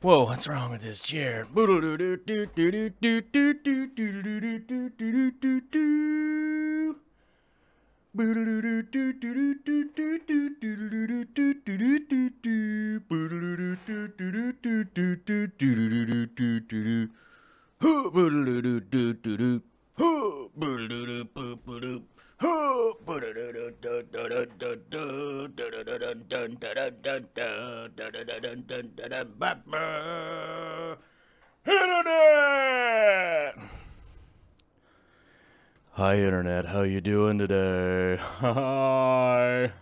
Whoa, what's wrong with this chair? Internet! Hi, Internet. How you doing today? Hi.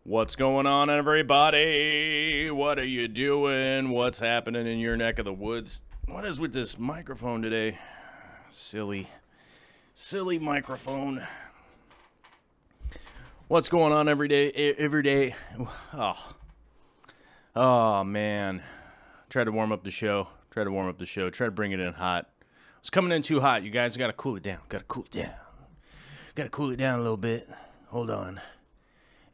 What's going on, everybody? What are you doing? What's happening in your neck of the woods? What is with this microphone today? Silly microphone. What's going on every day? Oh, man. Try to warm up the show. Try to bring it in hot. It's coming in too hot. You guys got to cool it down. Got to cool it down a little bit. Hold on.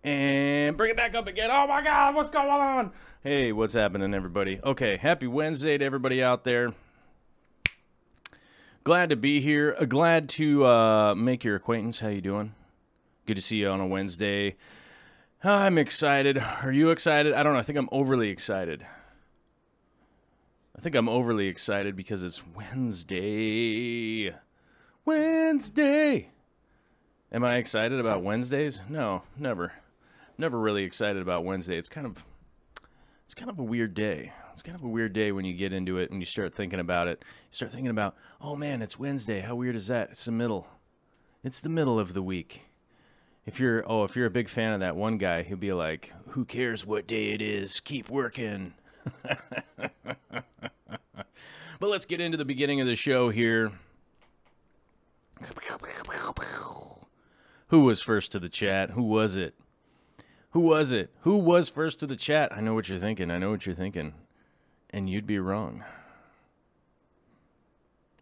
And bring it back up again. Oh, my God. What's going on? Hey, what's happening, everybody? Okay, happy Wednesday to everybody out there. Glad to be here. Glad to make your acquaintance. How you doing? Good to see you on a Wednesday. I'm excited. Are you excited? I don't know. I think I'm overly excited. Because it's Wednesday. Am I excited about Wednesdays? No, never. Never really excited about Wednesday. It's kind of a weird day. It's kind of a weird day when you get into it and you start thinking about it. You start thinking about, oh man, it's Wednesday. How weird is that? It's the middle. It's the middle of the week. If you're a big fan of that one guy, he'll be like, who cares what day it is? Keep working. But let's get into the beginning of the show here. Who was first to the chat? Who was it? Who was first to the chat? I know what you're thinking. And you'd be wrong.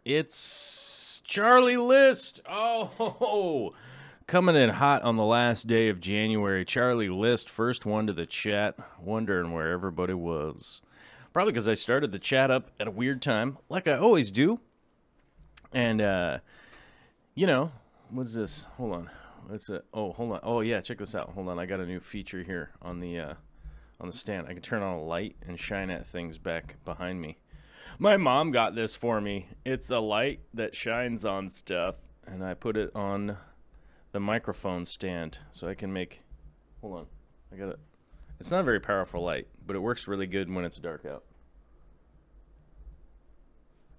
It's Charlie List. Oh, coming in hot on the last day of January. Charlie List, first one to the chat. Wondering where everybody was. Probably because I started the chat up at a weird time, like I always do. And, what's this? Hold on. What's it? Oh, hold on. Oh, yeah, check this out. Hold on. I got a new feature here on the stand. I can turn on a light and shine at things back behind me. My mom got this for me. It's a light that shines on stuff, and I put it on the microphone stand so I can make... Hold on. It's not a very powerful light, but it works really good when it's dark out.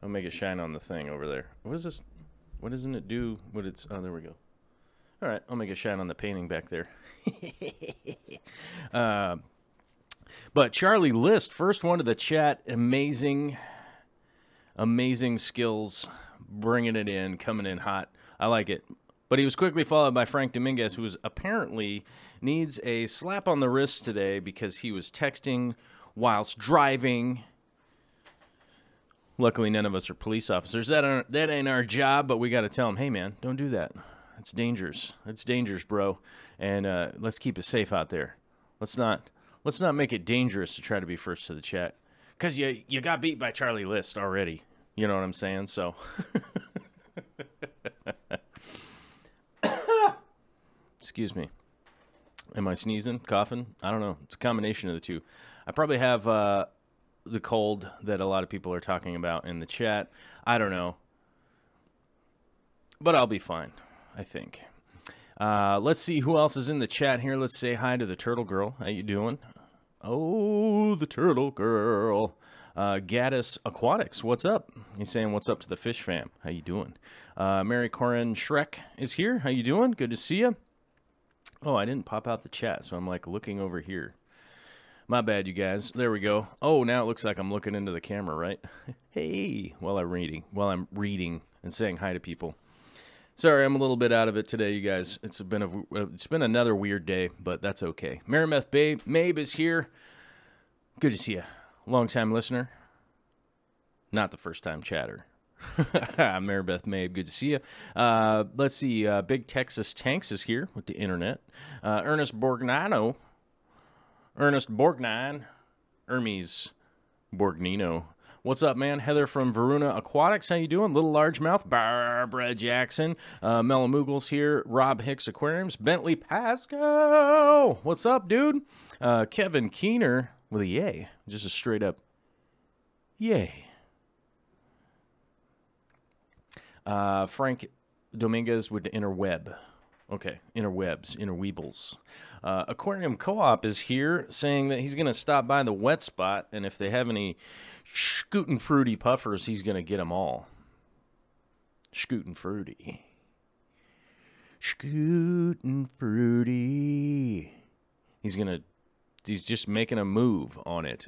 I'll make it shine on the thing over there. What is this? What doesn't it do? Oh, there we go. All right, I'll make it shine on the painting back there. But Charlie List, first one to the chat. Amazing skills, bringing it in, coming in hot. I like it. But he was quickly followed by Frank Dominguez, who apparently needs a slap on the wrist today because he was texting whilst driving. Luckily, none of us are police officers. That ain't our job, but we got to tell him, hey, man, don't do that. It's dangerous. It's dangerous, bro. And let's keep it safe out there. Let's not make it dangerous to try to be first to the chat. Because you got beat by Charlie List already. You know what I'm saying? So... Excuse me. Am I sneezing? Coughing? I don't know. It's a combination of the two. I probably have the cold that a lot of people are talking about in the chat. I don't know. But I'll be fine, I think. Let's see who else is in the chat here. Let's say hi to the Turtle Girl. How you doing? Oh, the Turtle Girl. Gaddis Aquatics, what's up? He's saying what's up to the Fish Fam. How you doing? Mary Corin Shrek is here. How you doing? Good to see you. Oh, I didn't pop out the chat, so I'm like looking over here. My bad, you guys. There we go. Oh, now it looks like I'm looking into the camera, right? Hey, while I'm reading and saying hi to people. Sorry, I'm a little bit out of it today, you guys. It's been another weird day, but that's okay. Marimeth Mabe is here. Good to see you. Long-time listener. Not the first-time chatter. Maribeth Mabe, good to see you. Let's see. Big Texas Tanks is here with the internet. Ernest Borgnine. Hermes Borgnino. What's up, man? Heather from Varuna Aquatics. How you doing? Little Largemouth. Barbara Jackson. Melamoogles here. Rob Hicks Aquariums. Bentley Pasco. What's up, dude? Kevin Keener with a yay. Just a straight up yay. Frank Dominguez with the interweb. Okay, interwebs, interweebles. Aquarium Co-op is here saying that he's going to stop by the wet spot, and if they have any Scootin' Fruity puffers, he's going to get them all. Scootin' Fruity. Scootin' Fruity. He's just making a move on it.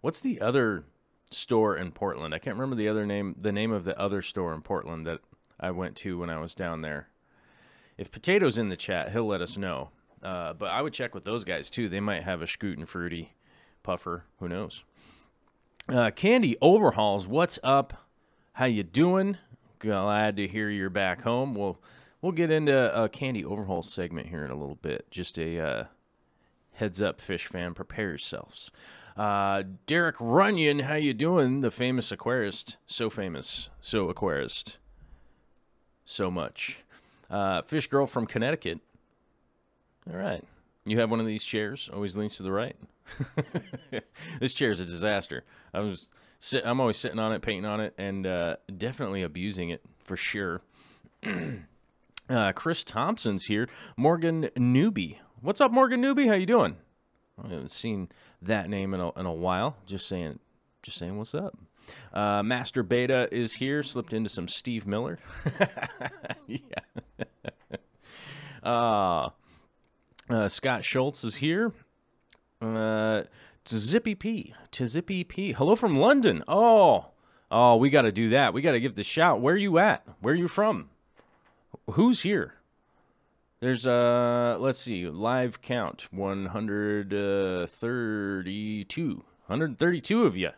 What's the other store in Portland? I can't remember the name of the other store in Portland that I went to when I was down there. If Potato's in the chat, he'll let us know. But I would check with those guys too. They might have a Scootin' Fruity puffer. Who knows? Candy Overhauls, what's up? How you doing? Glad to hear you're back home. We'll get into a Candy Overhaul segment here in a little bit. Just a heads up, fish fan. Prepare yourselves. Derek Runyon, how you doing? The famous aquarist. So famous. So aquarist. So much. Fish Girl from Connecticut. All right. You have one of these chairs. Always leans to the right. This chair is a disaster. I'm always sitting on it, painting on it, and definitely abusing it for sure. Chris Thompson's here. Morgan Newby. What's up, Morgan Newby? How you doing? I haven't seen that name in a while. Just saying what's up. Master Beta is here. Slipped into some Steve Miller. Yeah. Scott Schultz is here. Zippy P. Hello from London. Oh, we got to do that. We got to give the shout. Where are you at? Where are you from? Who's here? There's, let's see, live count, 132 of you.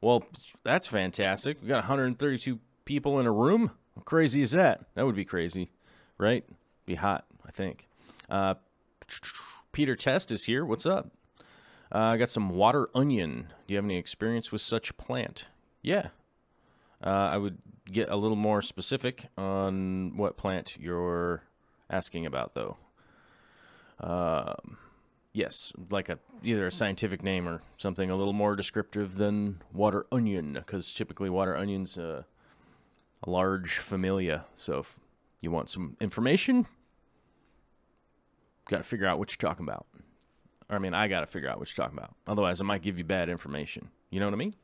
Well, that's fantastic. We got 132 people in a room. How crazy is that? That would be crazy, right? Be hot, I think. Peter Test is here. What's up? I got some water onion. Do you have any experience with such plant? Yeah. I would get a little more specific on what plant you're asking about, though. Yes, like either a scientific name or something a little more descriptive than water onion, because typically water onion's a large familia. So if you want some information, got to figure out what you're talking about. Or, I mean, I got to figure out what you're talking about. Otherwise, I might give you bad information. You know what I mean?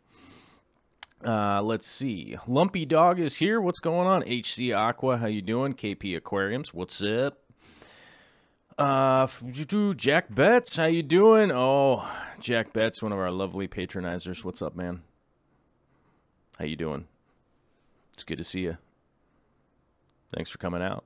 Let's see. Lumpy Dog is here. What's going on? HC Aqua, how you doing? KP Aquariums, what's up? Jack Betts, how you doing? Oh, Jack Betts, one of our lovely patronizers. What's up, man? How you doing? It's good to see you. Thanks for coming out.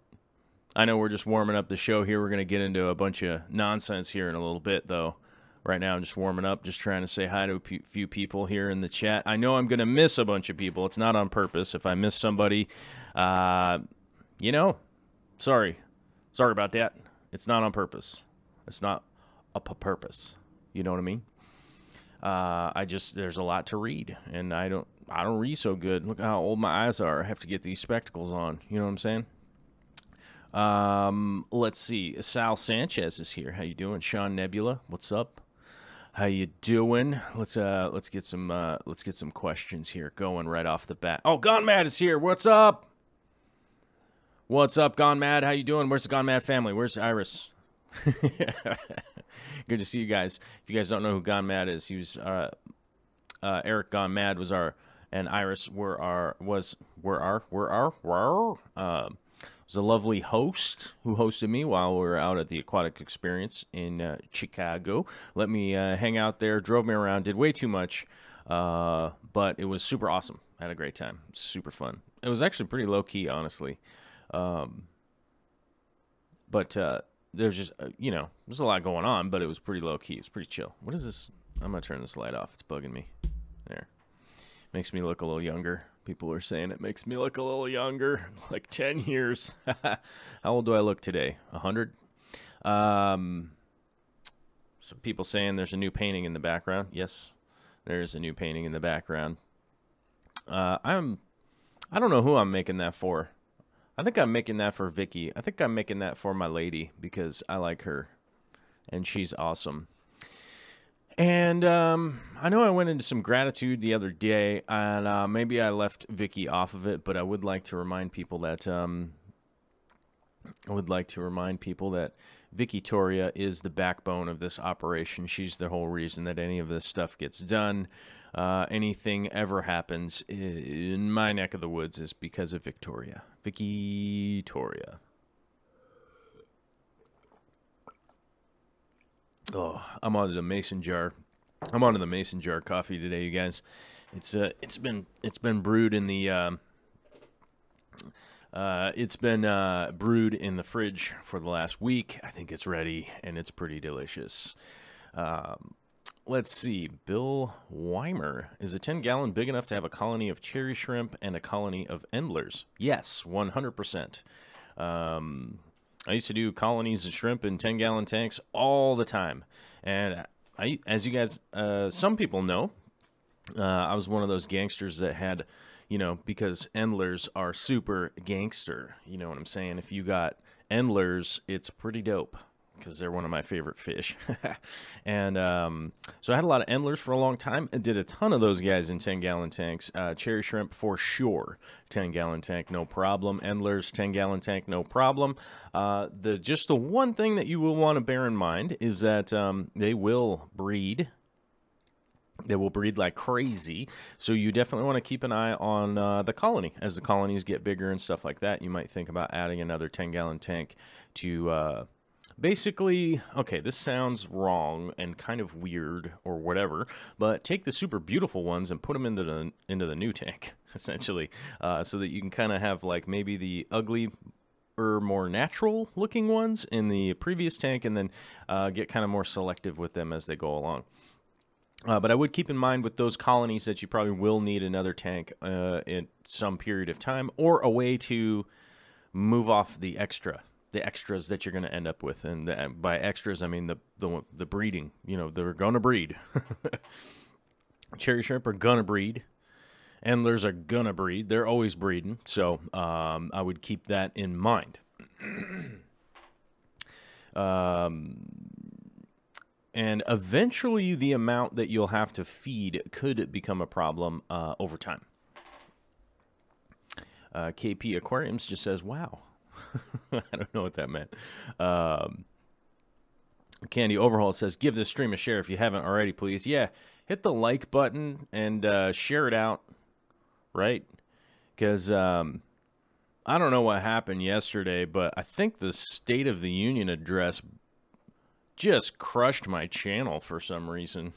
I know we're just warming up the show here. We're going to get into a bunch of nonsense here in a little bit, though. Right now, I'm just warming up, just trying to say hi to a few people here in the chat. I know I'm going to miss a bunch of people. It's not on purpose. If I miss somebody, you know, sorry. Sorry about that. It's not on purpose. It's not a purpose. You know what I mean? There's a lot to read, and I don't read so good. Look how old my eyes are. I have to get these spectacles on. You know what I'm saying? Let's see. Sal Sanchez is here. How you doing? Sean Nebula, what's up? How you doing? Let's get some questions here going right off the bat. Oh, Gone Mad is here. What's up? What's up, Gone Mad? How you doing? Where's the Gone Mad family? Where's Iris? Good to see you guys. If you guys don't know who Gone Mad is, he was Eric Gone Mad was and Iris was was a lovely host who hosted me while we were out at the Aquatic Experience in Chicago. Let me hang out there, drove me around, did way too much, but it was super awesome. Had a great time. Super fun. It was actually pretty low-key, honestly. But there's just, there's a lot going on, but it was pretty low-key. It was pretty chill. What is this? I'm going to turn this light off. It's bugging me. There. Makes me look a little younger. People are saying it makes me look a little younger. Like 10 years. How old do I look today? 100? Some people saying there's a new painting in the background. Yes, there's a new painting in the background. I don't know who I'm making that for. I think I'm making that for Vicky. I think I'm making that for my lady because I like her and she's awesome. And I know I went into some gratitude the other day, and maybe I left Vicky off of it, but I would like to remind people that Vicky Toria is the backbone of this operation. She's the whole reason that any of this stuff gets done. Anything ever happens in my neck of the woods is because of Victoria. Vicky Toria. Oh, I'm on the mason jar. I'm on the mason jar coffee today, you guys. It's been brewed in the brewed in the fridge for the last week. I think it's ready and it's pretty delicious. Let's see. Bill Weimer, is a 10-gallon big enough to have a colony of cherry shrimp and a colony of endlers? Yes, 100%. I used to do colonies of shrimp in 10-gallon tanks all the time. And as you guys, some people know, I was one of those gangsters that had, because endlers are super gangster. You know what I'm saying? If you got endlers, it's pretty dope because they're one of my favorite fish. And so I had a lot of endlers for a long time and did a ton of those guys in 10-gallon tanks. Cherry shrimp for sure, 10-gallon tank, no problem. Endlers, 10-gallon tank, no problem. Just the one thing that you will want to bear in mind is that they will breed. They will breed like crazy, so you definitely want to keep an eye on the colony. As the colonies get bigger and stuff like that, you might think about adding another 10-gallon tank to... Basically, okay, this sounds wrong and kind of weird or whatever, but take the super beautiful ones and put them into the new tank, essentially, so that you can kind of have like maybe the ugly or more natural looking ones in the previous tank and then get kind of more selective with them as they go along. But I would keep in mind with those colonies that you probably will need another tank in some period of time or a way to move off the extras that you're going to end up with. And by extras, I mean the breeding. They're going to breed. Cherry shrimp are going to breed. Endlers are going to breed. They're always breeding. So I would keep that in mind. And eventually the amount that you'll have to feed could become a problem over time. KP Aquariums just says, wow. I don't know what that meant. Candy Overhaul says, give this stream a share if you haven't already, please. Yeah, hit the like button and share it out, right? Because I don't know what happened yesterday, but I think the State of the Union address just crushed my channel for some reason.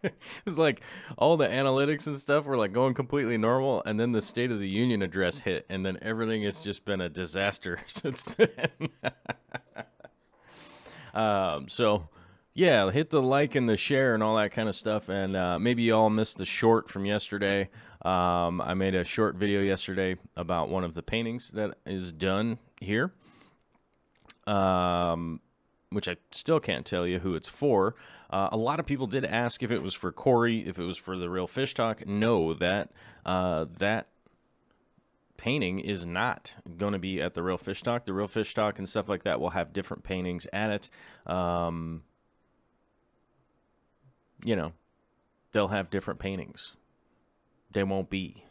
It was like all the analytics and stuff were like going completely normal, and then the State of the Union address hit, and then everything has just been a disaster since then. So yeah, hit the like and the share and all that kind of stuff, and maybe you all missed the short from yesterday. I made a short video yesterday about one of the paintings that is done here, which I still can't tell you who it's for. A lot of people did ask if it was for Corey, if it was for the Real Fish Talk. No, that painting is not going to be at the Real Fish Talk. The Real Fish Talk and stuff like that will have different paintings at it. They'll have different paintings. They won't be.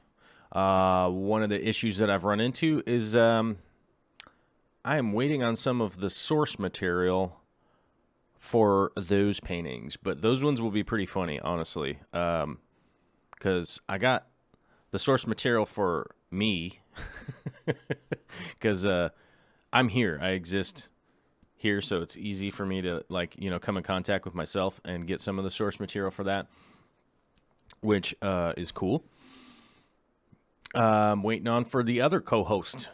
One of the issues that I've run into is I am waiting on some of the source material for those paintings, but those ones will be pretty funny, honestly, because I got the source material for me, Because I'm here. I exist here, so it's easy for me to, like, come in contact with myself and get some of the source material for that, which is cool. Waiting on for the other co-host.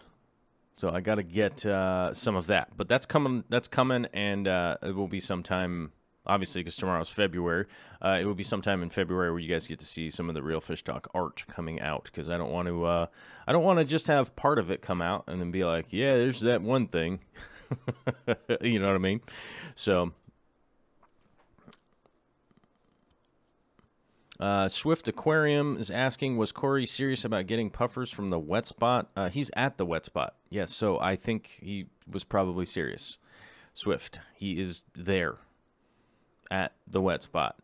So I got to get some of that. But that's coming, and it will be sometime, obviously, because tomorrow's February. It will be sometime in February where you guys get to see some of the Real Fish Talk art coming out, because I don't want to just have part of it come out and then be like, yeah, there's that one thing. You know what I mean? So Swift Aquarium is asking, was Corey serious about getting puffers from the wet spot? He's at the wet spot. Yes, so I think he was probably serious. Swift, he is there at the wet spot.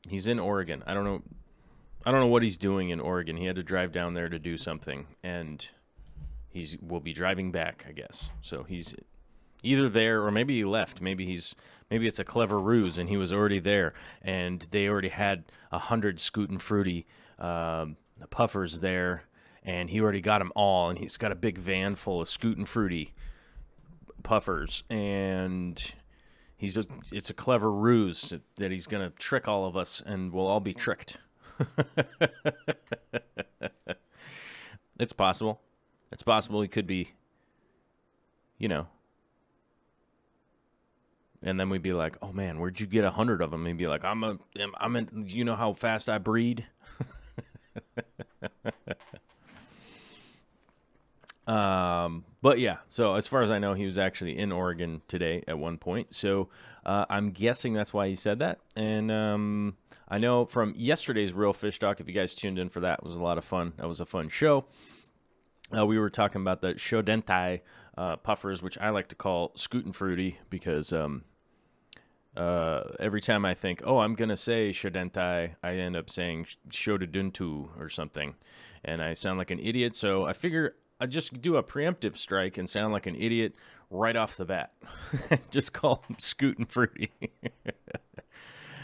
He's in Oregon. I don't know what he's doing in Oregon. He had to drive down there to do something, and will be driving back, I guess. So he's either there, or maybe he left. Maybe it's a clever ruse, and he was already there, and they already had 100 Scootin' Fruity puffers there, and he already got them all, and he's got a big van full of Scootin' Fruity puffers, and it's a clever ruse that he's going to trick all of us, and we'll all be tricked. It's possible. It's possible he could be, and then we'd be like, "Oh man, where'd you get 100 of them?" And he'd be like, you know how fast I breed? But yeah, so as far as I know, he was actually in Oregon today at one point. So I'm guessing that's why he said that. And I know from yesterday's Real Fish Talk, if you guys tuned in for that, it was a lot of fun. That was a fun show. We were talking about the Shodentai puffers, which I like to call Scootin' Fruity, because every time I think, oh, I'm going to say Shodentai, I end up saying Shodeduntu or something, and I sound like an idiot. So I figure I'd just do a preemptive strike and sound like an idiot right off the bat. Just call them Scootin' Fruity.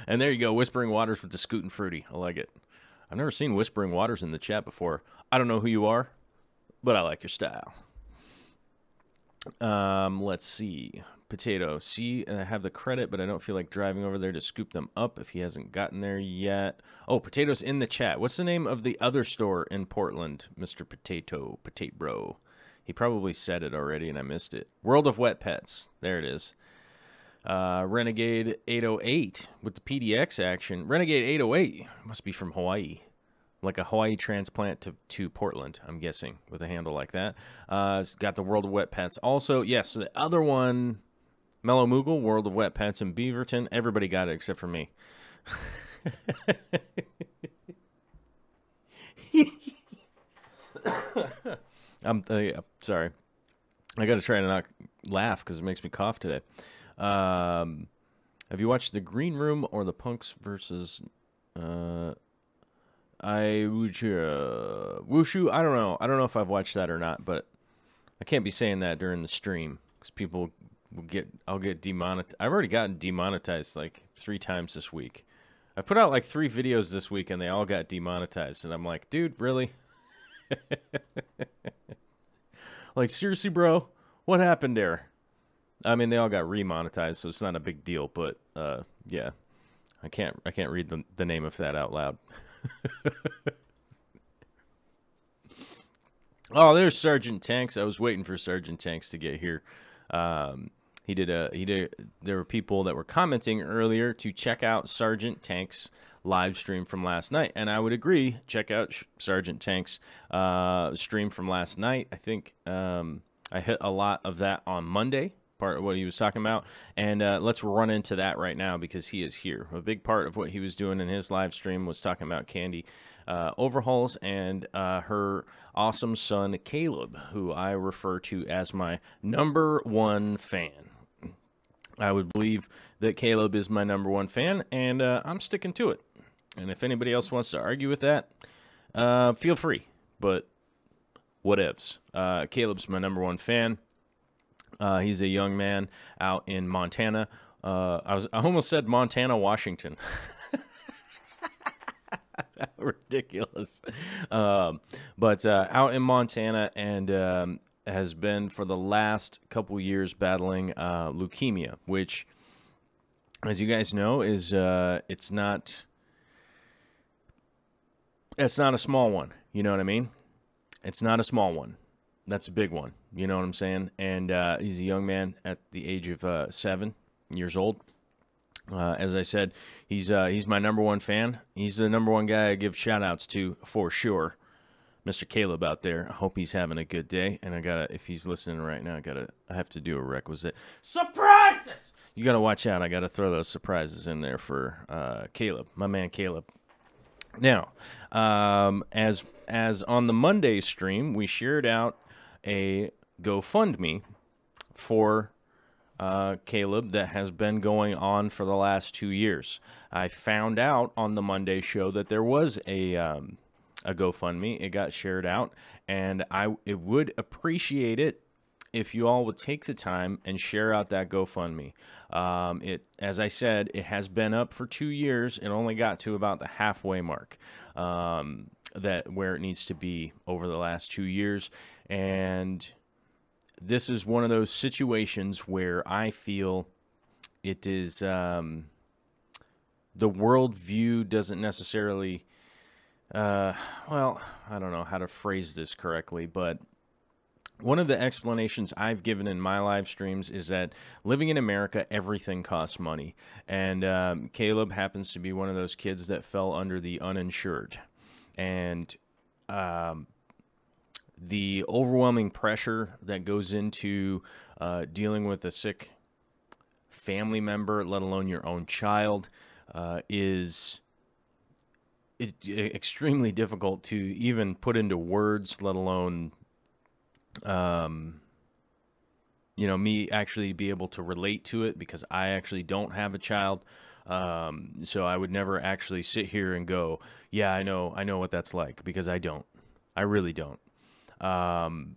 And there you go, Whispering Waters with the Scootin' Fruity. I like it. I've never seen Whispering Waters in the chat before. I don't know who you are, but I like your style. Let's see. Potato. See, I have the credit, but I don't feel like driving over there to scoop them up if he hasn't gotten there yet. Oh, Potato's in the chat. What's the name of the other store in Portland, Mr. Potato Bro? He probably said it already and I missed it. World of Wet Pets. There it is. Renegade 808 with the PDX action. Renegade 808 must be from Hawaii. Like a Hawaii transplant to Portland, I'm guessing, with a handle like that. It's got the World of Wet Pets. Also, yes, so the other one, Mellow Moogle, World of Wet Pets in Beaverton. Everybody got it except for me. I'm sorry. I got to try to not laugh because it makes me cough today. Have you watched The Green Room or the Punks versus... Wushu, I don't know. I don't know if I've watched that or not, but I can't be saying that during the stream because people I'll get demonetized. I've already gotten demonetized like 3 times this week. I put out like 3 videos this week and they all got demonetized, and I'm like, dude, really? Like, seriously, bro, what happened there? I mean, they all got remonetized, so it's not a big deal, but yeah, I can't read the name of that out loud. Oh, there's Sergeant Tanks. I was waiting for Sergeant Tanks to get here. There were people that were commenting earlier to check out Sergeant Tanks live stream from last night, and I would agree. Check out Sergeant Tanks stream from last night. I think I hit a lot of that on Monday, part of what he was talking about, and let's run into that right now because he is here. A big part of what he was doing in his live stream was talking about Candy overhauls and her awesome son Caleb, who I refer to as my #1 fan. I would believe that Caleb is my #1 fan, and I'm sticking to it. And if anybody else wants to argue with that, feel free, but whatevs. Caleb's my #1 fan. He's a young man out in Montana. I almost said Montana, Washington. Ridiculous. But out in Montana, and has been for the last couple years battling leukemia, which, as you guys know, is it's not a small one. You know what I mean? It's not a small one. That's a big one. You know what I'm saying? And he's a young man at the age of 7 years old. As I said, he's my number one fan. He's the number one guy I give shout-outs to for sure. Mr. Caleb out there. I hope he's having a good day. And if he's listening right now, I have to do a requisite surprises. You gotta watch out. I gotta throw those surprises in there for Caleb, my man Caleb. Now, as on the Monday stream, we shared out a GoFundMe for Caleb that has been going on for the last 2 years. I found out on the Monday show that there was a GoFundMe. It got shared out, and it would appreciate it if you all would take the time and share out that GoFundMe. As I said, it has been up for 2 years. It only got to about the halfway mark, where it needs to be over the last 2 years. And this is one of those situations where I feel it is the worldview doesn't necessarily, well, I don't know how to phrase this correctly, but one of the explanations I've given in my live streams is that living in America, everything costs money. And Caleb happens to be one of those kids that fell under the uninsured. And the overwhelming pressure that goes into dealing with a sick family member, let alone your own child, is extremely difficult to even put into words, let alone me actually be able to relate to it, because I actually don't have a child. So I would never actually sit here and go, yeah, I know what that's like, because I don't. I really don't. On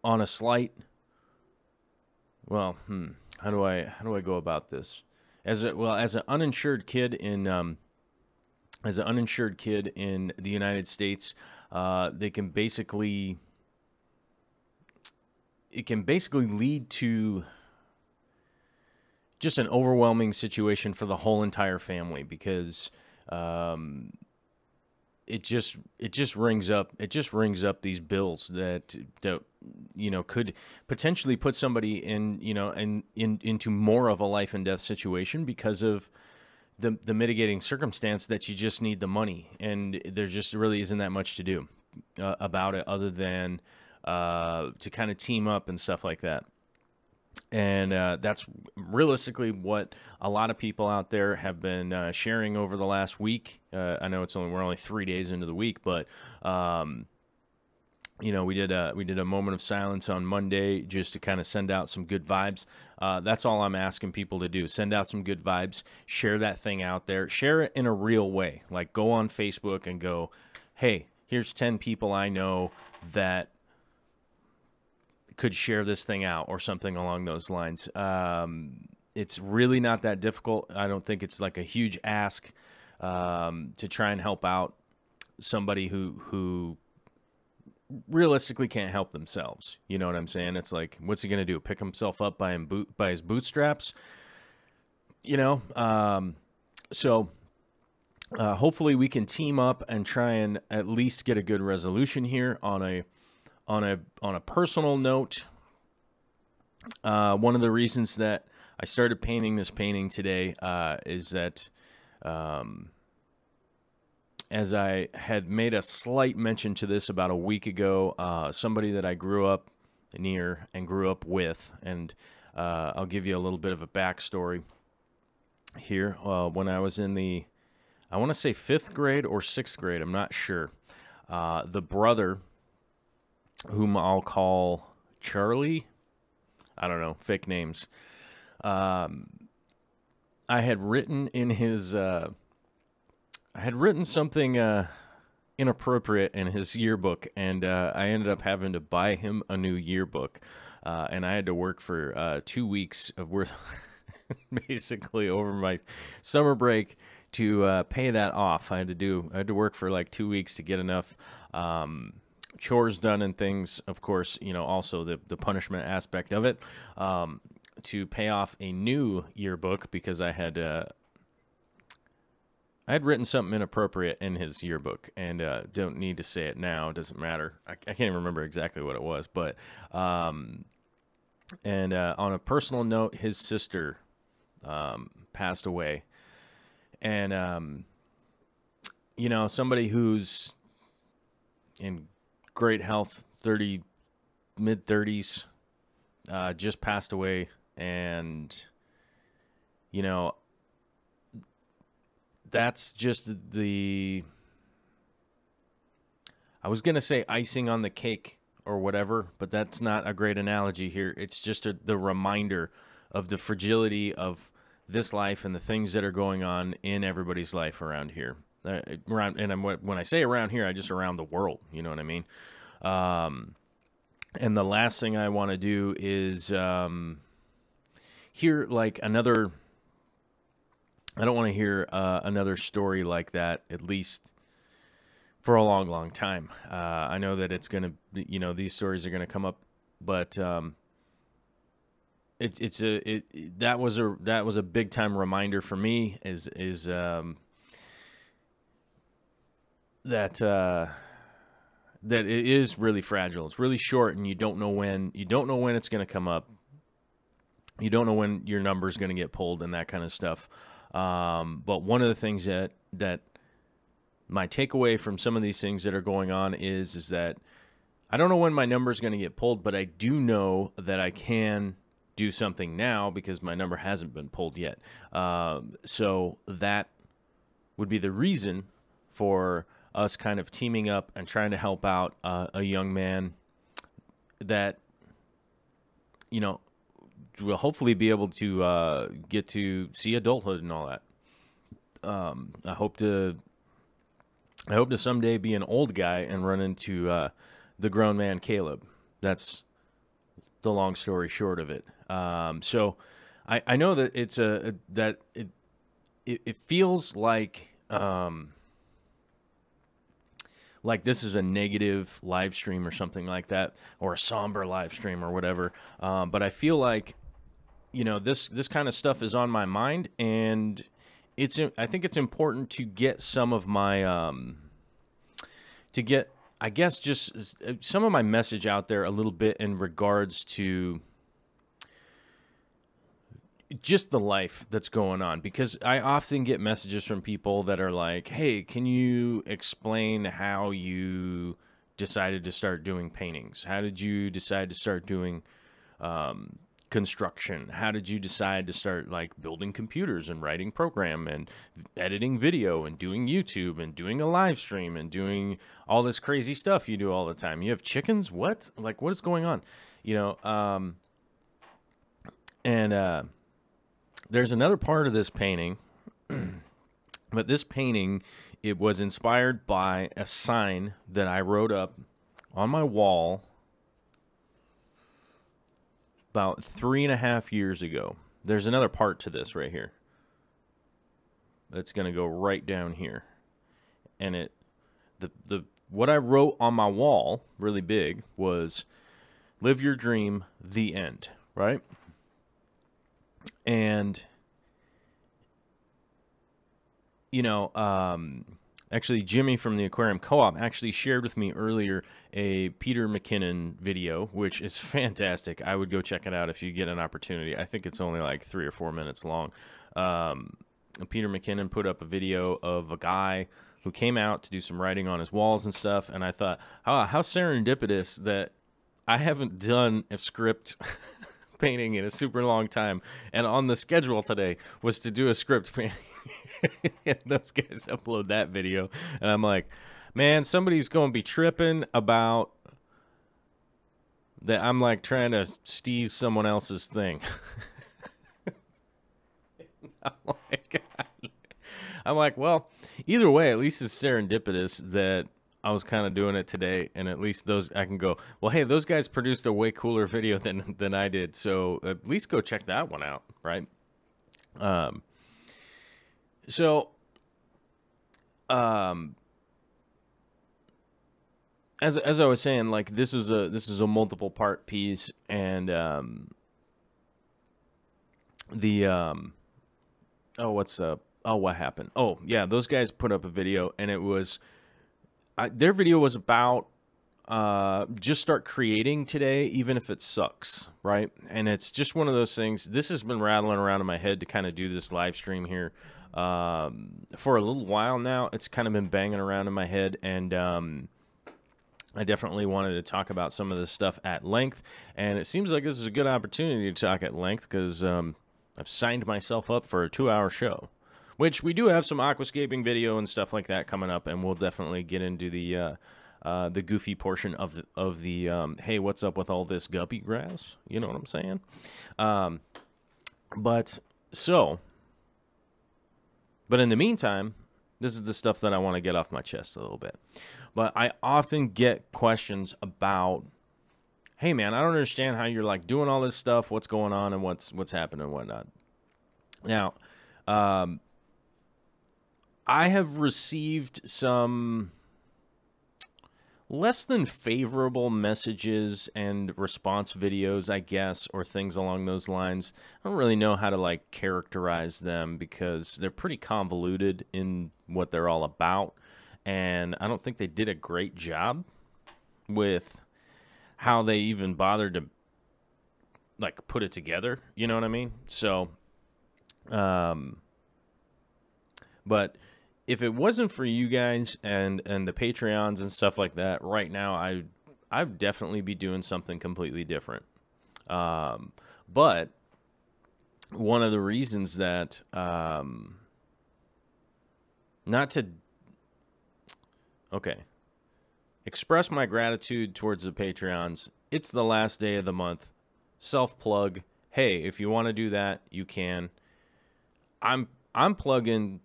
a slight, well, how do I go about this? As an uninsured kid in the United States, it can basically lead to just an overwhelming situation for the whole entire family, because it just rings up these bills that could potentially put somebody into more of a life and death situation because of the mitigating circumstance that you just need the money, and there just really isn't that much to do about it other than to kind of team up and stuff like that. And that's realistically what a lot of people out there have been sharing over the last week. I know we're only 3 days into the week, but we did a moment of silence on Monday just to kind of send out some good vibes. That's all I'm asking people to do. Send out some good vibes. Share that thing out there. Share it in a real way. Like, go on Facebook and go, hey, here's 10 people I know that could share this thing out, or something along those lines. It's really not that difficult. I don't think it's like a huge ask to try and help out somebody who realistically can't help themselves. You know what I'm saying? It's like, what's he going to do? Pick himself up by his bootstraps? So hopefully we can team up and try and at least get a good resolution here. On a personal note, one of the reasons that I started painting this painting today is that as I had made a slight mention to this about a week ago, somebody that I grew up near and grew up with, and I'll give you a little bit of a backstory here. When I was in I want to say 5th grade or 6th grade, I'm not sure, the brother, whom I'll call Charlie, I don't know, fake names. I had written something inappropriate in his yearbook, and I ended up having to buy him a new yearbook, and I had to work for 2 weeks of worth, basically over my summer break, to pay that off. I had to work for like 2 weeks to get enough chores done and things. Of course, you know, also the punishment aspect of it, to pay off a new yearbook because I had written something inappropriate in his yearbook, and don't need to say it now. It doesn't matter. I can't even remember exactly what it was, but on a personal note, his sister passed away, and you know, somebody who's in great health, mid-30s, just passed away, and you know, that's just I was going to say icing on the cake or whatever, but that's not a great analogy here. It's just the reminder of the fragility of this life and the things that are going on in everybody's life around here. When I say around here, I just around the world, you know what I mean? And the last thing I want to do is hear like another... I don't want to hear another story like that, at least for a long, long time. I know that it's going to, you know, these stories are going to come up, but that was a big time reminder for me that it is really fragile. It's really short, and you don't know when it's going to come up. You don't know when your number is going to get pulled and that kind of stuff. But one of the things that my takeaway from some of these things that are going on is that I don't know when my number is going to get pulled, but I do know that I can do something now because my number hasn't been pulled yet. So that would be the reason for us kind of teaming up and trying to help out a young man that, you know, will hopefully be able to get to see adulthood and all that. I hope to someday be an old guy and run into the grown man Caleb. That's the long story short of it. So I know that it feels like this is a negative live stream or something like that, or a somber live stream or whatever. But I feel like, you know, this kind of stuff is on my mind, and I think it's important to get some of my I guess just some of my message out there a little bit in regards to just the life that's going on, because I often get messages from people that are like, hey, can you explain how you decided to start doing paintings? How did you decide to start doing construction? How did you decide to start like building computers and writing program and editing video and doing YouTube and doing a live stream and doing all this crazy stuff you do all the time? You have chickens? What? Like, what is going on? You know, there's another part of this painting, but this painting, it was inspired by a sign that I wrote up on my wall about 3.5 years ago. There's another part to this right here that's going to go right down here. And what I wrote on my wall, really big, was live your dream, the end, right? And, you know, actually Jimmy from the Aquarium Co-op actually shared with me earlier a Peter McKinnon video, which is fantastic. I would go check it out if you get an opportunity. I think it's only like 3 or 4 minutes long. Peter McKinnon put up a video of a guy who came out to do some writing on his walls and stuff, and I thought, how serendipitous that I haven't done a script painting in a super long time, and on the schedule today was to do a script painting. And those guys upload that video, and I'm like, man, somebody's going to be tripping about that I'm like trying to steal someone else's thing. I'm like, well, either way, at least it's serendipitous that I was kind of doing it today, and at least I can go, well, hey, those guys produced a way cooler video than I did, so at least go check that one out, right? So um, as I was saying, like this is a multiple part piece, and what happened? Oh yeah, those guys put up a video, and it was their video was about just start creating today, even if it sucks, right? And it's just one of those things. This has been rattling around in my head to kind of do this live stream here for a little while now. It's kind of been banging around in my head, and I definitely wanted to talk about some of this stuff at length, and it seems like this is a good opportunity to talk at length because I've signed myself up for a 2-hour show, which we do have some aquascaping video and stuff like that coming up, and we'll definitely get into the goofy portion of the hey, what's up with all this guppy grass? You know what I'm saying? But in the meantime, this is the stuff that I want to get off my chest a little bit. But I often get questions about, hey man, I don't understand how you're like doing all this stuff. What's going on and what's happening and whatnot. Now, I have received some less than favorable messages and response videos, I guess, or things along those lines. I don't really know how to like characterize them because they're pretty convoluted in what they're all about. And I don't think they did a great job with how they even bothered to like put it together. You know what I mean? So, but if it wasn't for you guys and the Patreons and stuff like that, right now I'd definitely be doing something completely different. But one of the reasons that express my gratitude towards the Patreons. It's the last day of the month. Self-plug. Hey, if you want to do that, you can. I'm plugging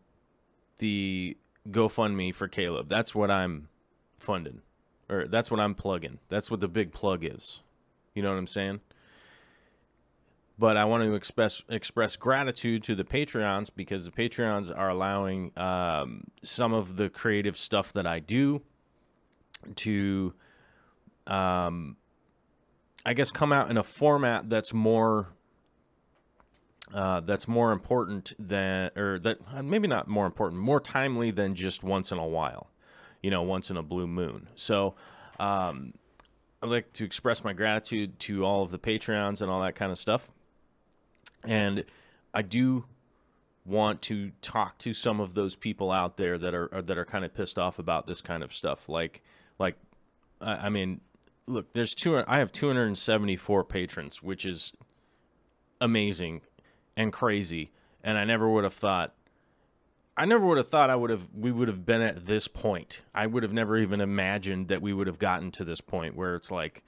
the GoFundMe for Caleb. That's what I'm funding. Or that's what I'm plugging. That's what the big plug is. You know what I'm saying? But I want to express gratitude to the Patreons because the Patreons are allowing some of the creative stuff that I do to, I guess, come out in a format that's more important than, or that maybe not more important, more timely than just once in a while, you know, once in a blue moon. So I'd like to express my gratitude to all of the Patreons and all that kind of stuff. And I do want to talk to some of those people out there that are kind of pissed off about this kind of stuff. I mean, look, I have 274 patrons, which is amazing and crazy. And I never would have thought we would have been at this point. I would have never even imagined that we would have gotten to this point where it's like,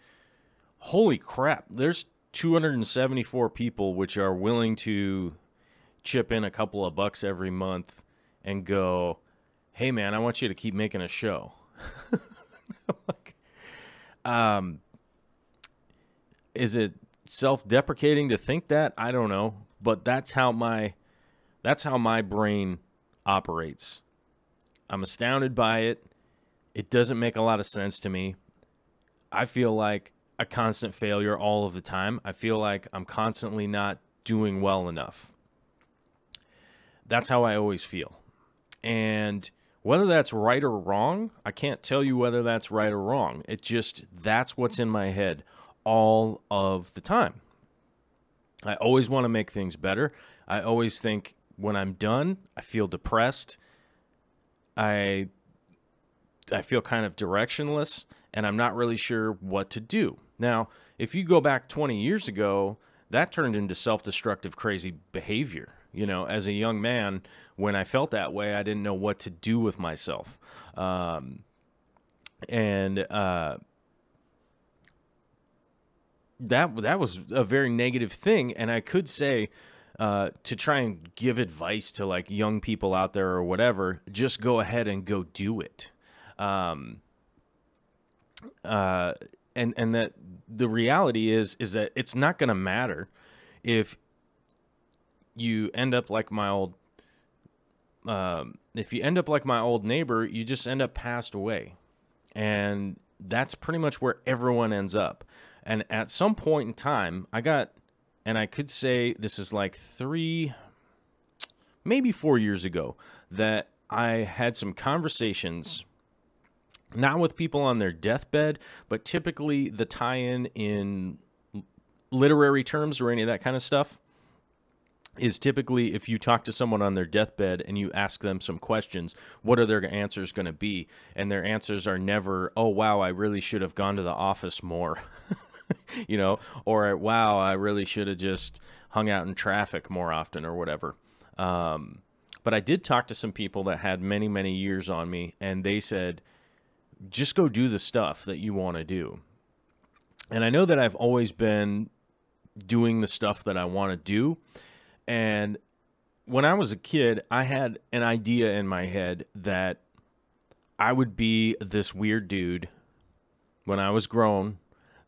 holy crap, there's 274 people which are willing to chip in a couple of bucks every month and go, hey man, I want you to keep making a show. Is it self-deprecating to think that? I don't know, but that's how my brain operates. I'm astounded by it. It doesn't make a lot of sense to me. I feel like a constant failure all of the time. I feel like I'm constantly not doing well enough. That's how I always feel. And whether that's right or wrong, I can't tell you whether that's right or wrong. That's what's in my head all of the time. I always want to make things better. I always think when I'm done, I feel depressed. I feel kind of directionless, and I'm not really sure what to do. Now, if you go back 20 years ago, that turned into self-destructive, crazy behavior. You know, as a young man, when I felt that way, I didn't know what to do with myself. That was a very negative thing, and I could say to try and give advice to like young people out there or whatever, just go ahead and go do it. And that the reality is that it's not going to matter if you end up like my old if you end up like my old neighbor, you just end up passed away. And that's pretty much where everyone ends up. And at some point in time, and I could say this is like 3, maybe 4 years ago, that I had some conversations, not with people on their deathbed, but typically the tie-in in literary terms or any of that kind of stuff is typically if you talk to someone on their deathbed and you ask them some questions, what are their answers going to be? And their answers are never, oh, wow, I really should have gone to the office more, you know, or wow, I really should have just hung out in traffic more often or whatever. But I did talk to some people that had many, many years on me, and they said, just go do the stuff that you want to do. And I know that I've always been doing the stuff that I want to do. And when I was a kid, I had an idea in my head that I would be this weird dude when I was grown,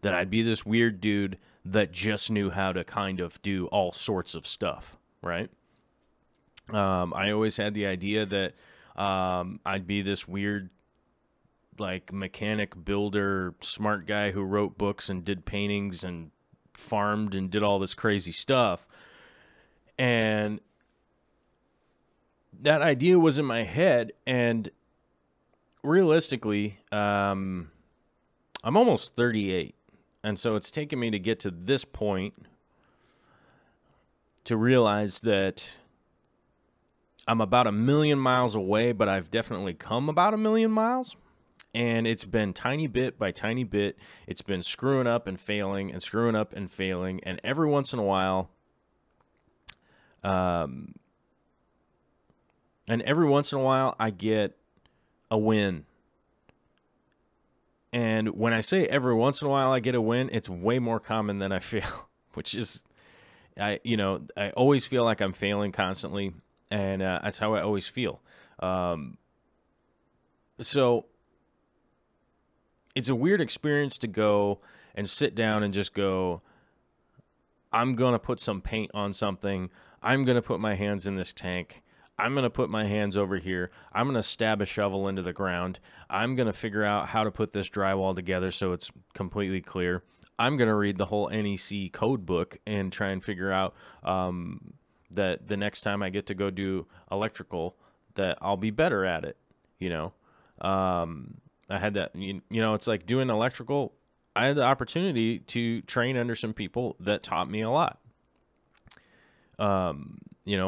that I'd be this weird dude that just knew how to kind of do all sorts of stuff, right? I always had the idea that I'd be this weird, like, mechanic, builder, smart guy who wrote books and did paintings and farmed and did all this crazy stuff. And that idea was in my head, and realistically, I'm almost 38, and so it's taken me to get to this point to realize that I'm about 1,000,000 miles away, but I've definitely come about 1,000,000 miles, and it's been tiny bit by tiny bit. It's been screwing up and failing and screwing up and failing, and every once in a while, I get a win. And when I say every once in a while I get a win, it's way more common than I feel, which is, I always feel like I'm failing constantly, and that's how I always feel. So it's a weird experience to go and sit down and just go, I'm going to put some paint on something. I'm going to put my hands in this tank. I'm going to put my hands over here. I'm going to stab a shovel into the ground. I'm going to figure out how to put this drywall together so it's completely clear. I'm going to read the whole NEC code book and try and figure out that the next time I get to go do electrical, that I'll be better at it. You know, I had that, it's like doing electrical. I had the opportunity to train under some people that taught me a lot.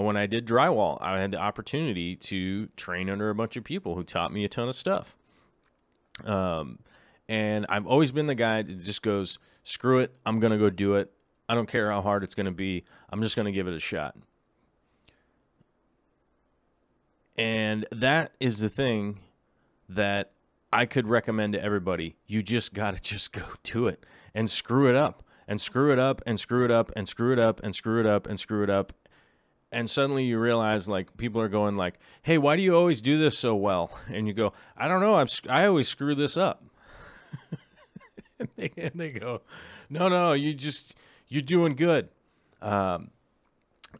When I did drywall, I had the opportunity to train under a bunch of people who taught me a ton of stuff. And I've always been the guy that just goes, screw it, I'm going to go do it. I don't care how hard it's going to be. I'm just going to give it a shot. And that is the thing that I could recommend to everybody. You just got to just go do it and screw it up and screw it up and screw it up and screw it up and screw it up and screw it up. And suddenly you realize, like, people are going like, hey, why do you always do this so well? And you go, I don't know. I always screw this up. and they go, no, you're doing good.